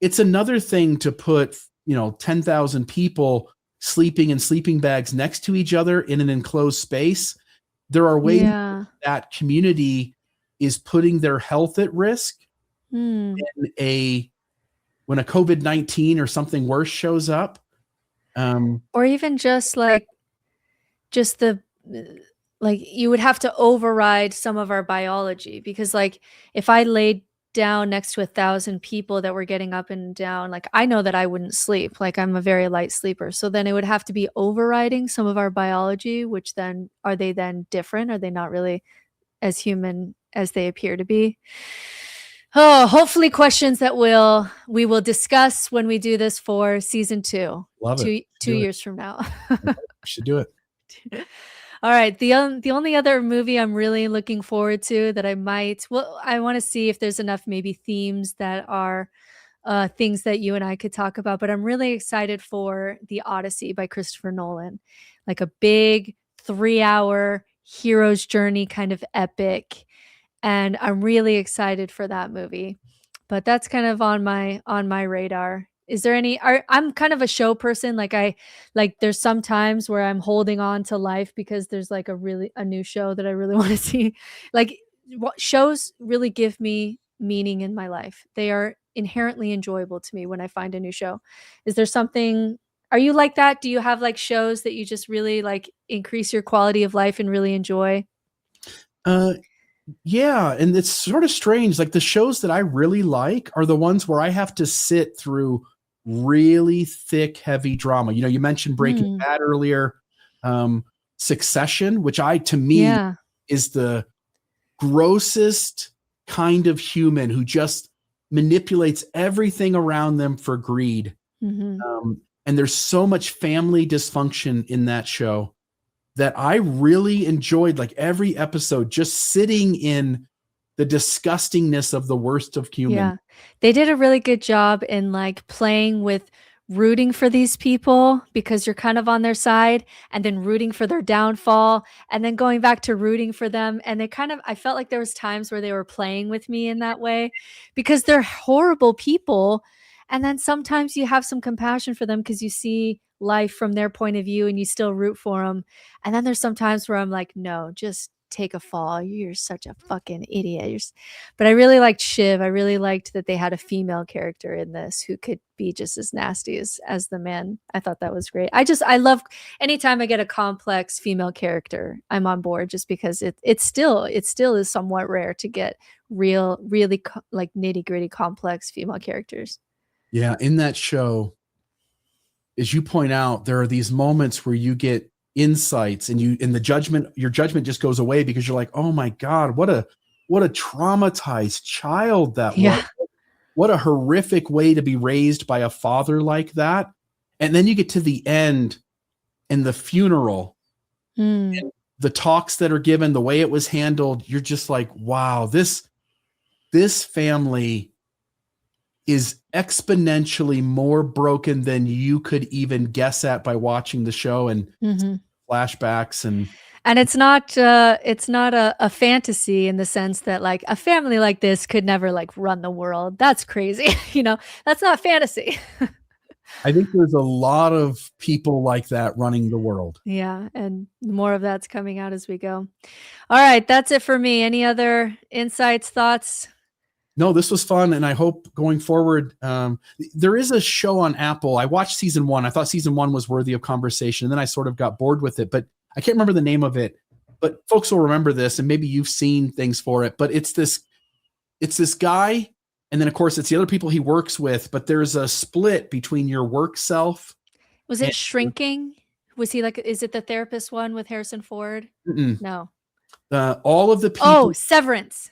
It's another thing to put, 10,000 people sleeping in sleeping bags next to each other in an enclosed space. There are ways that community is putting their health at risk when a COVID-19 or something worse shows up. Or even just you would have to override some of our biology, because like if I laid down next to 1,000 people that were getting up and down, like I know that I wouldn't sleep. Like I'm a very light sleeper. So then it would have to be overriding some of our biology, which then are they then different? Are they not really as human as they appear to be? Oh, hopefully questions that we will discuss when we do this for season 2. Love it. 2 years from now. We should do it. All right. The only other movie I'm really looking forward to that I want to see if there's enough maybe themes that are things that you and I could talk about, but I'm really excited for The Odyssey by Christopher Nolan, like a big 3-hour hero's journey kind of epic. And I'm really excited for that movie, but that's kind of on my radar. Is there I'm kind of a show person. There's some times where I'm holding on to life because there's like a new show that I really want to see. Like shows really give me meaning in my life. They are inherently enjoyable to me when I find a new show. Is there something, are you like that? Do you have like shows that you just really like increase your quality of life and really enjoy? Yeah, and it's sort of strange. Like the shows that I really like are the ones where I have to sit through really thick, heavy drama. You mentioned Breaking Bad earlier. Succession, which to me is the grossest kind of human who just manipulates everything around them for greed. And there's so much family dysfunction in that show that I really enjoyed, like every episode, just sitting in the disgustingness of the worst of human. Yeah. They did a really good job in like playing with rooting for these people because you're kind of on their side, and then rooting for their downfall, and then going back to rooting for them. And they kind of, I felt like there was times where they were playing with me in that way because they're horrible people. And then sometimes you have some compassion for them because you see life from their point of view and you still root for them. And then there's some times where I'm like, no, just take a fall. You're such a fucking idiot. But I really liked Shiv. I really liked that they had a female character in this who could be just as nasty as the men. I thought that was great. I love anytime I get a complex female character, I'm on board, just because it still is somewhat rare to get really like nitty gritty complex female characters. Yeah. In that show, as you point out, there are these moments where you get insights and your judgment just goes away because you're like, oh my God, what a traumatized child that was. What a horrific way to be raised by a father like that. And then you get to the end and the funeral and the talks that are given, the way it was handled. You're just like, wow, this family is exponentially more broken than you could even guess at by watching the show and flashbacks. And it's not a fantasy in the sense that like a family like this could never like run the world. That's crazy. That's not fantasy. I think there's a lot of people like that running the world. Yeah. And more of that's coming out as we go. All right. That's it for me. Any other insights, thoughts? No, this was fun. And I hope going forward, there is a show on Apple. I watched season 1. I thought season 1 was worthy of conversation. And then I sort of got bored with it, but I can't remember the name of it, but folks will remember this, and maybe you've seen things for it, but it's this guy. And then of course it's the other people he works with, but there's a split between your work self. Was it Shrinking? Was he like, is it the therapist one with Harrison Ford? No. All of the people. Oh, Severance.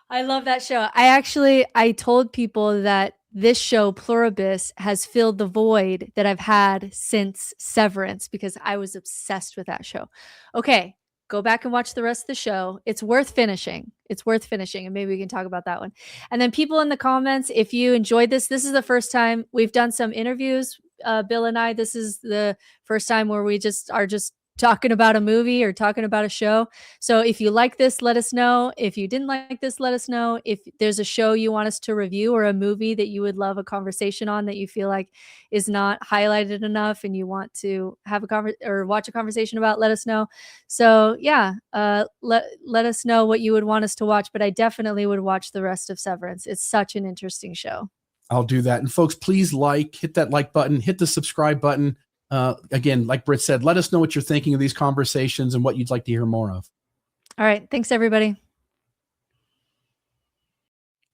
I love that show. I told people that this show, Pluribus, has filled the void that I've had since Severance because I was obsessed with that show. Okay, go back and watch the rest of the show. It's worth finishing. And maybe we can talk about that one. And then people in the comments, if you enjoyed this is the first time we've done some interviews, Bill and I. This is the first time where we are just talking about a movie or talking about a show. So if you like this, let us know. If you didn't like this, let us know. If there's a show you want us to review or a movie that you would love a conversation on that you feel like is not highlighted enough and you want to have or watch a conversation about, let us know. So yeah, let us know what you would want us to watch, but I definitely would watch the rest of Severance. It's such an interesting show. I'll do that. And folks, please hit that like button, hit the subscribe button. Again, like Britt said, let us know what you're thinking of these conversations and what you'd like to hear more of. All right. Thanks, everybody.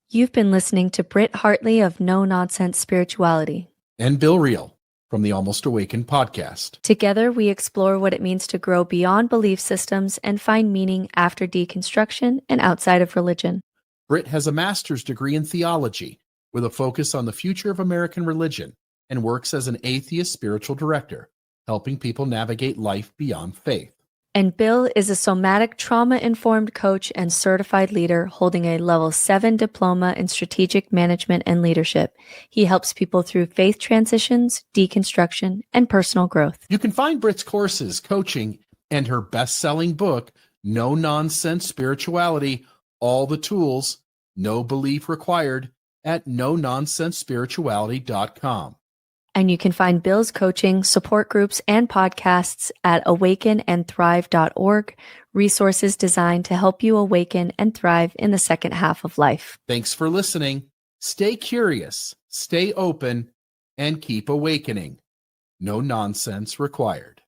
You've been listening to Britt Hartley of No Nonsense Spirituality. And Bill Reel from the Almost Awakened podcast. Together, we explore what it means to grow beyond belief systems and find meaning after deconstruction and outside of religion. Britt has a master's degree in theology with a focus on the future of American religion, and works as an atheist spiritual director, helping people navigate life beyond faith. And Bill is a somatic trauma-informed coach and certified leader holding a level 7 diploma in strategic management and leadership. He helps people through faith transitions, deconstruction, and personal growth. You can find Britt's courses, coaching, and her best-selling book, No Nonsense Spirituality, all the tools, no belief required, at nononsensespirituality.com. And you can find Bill's coaching, support groups, and podcasts at awakenandthrive.org, resources designed to help you awaken and thrive in the second half of life. Thanks for listening. Stay curious, stay open, and keep awakening. No nonsense required.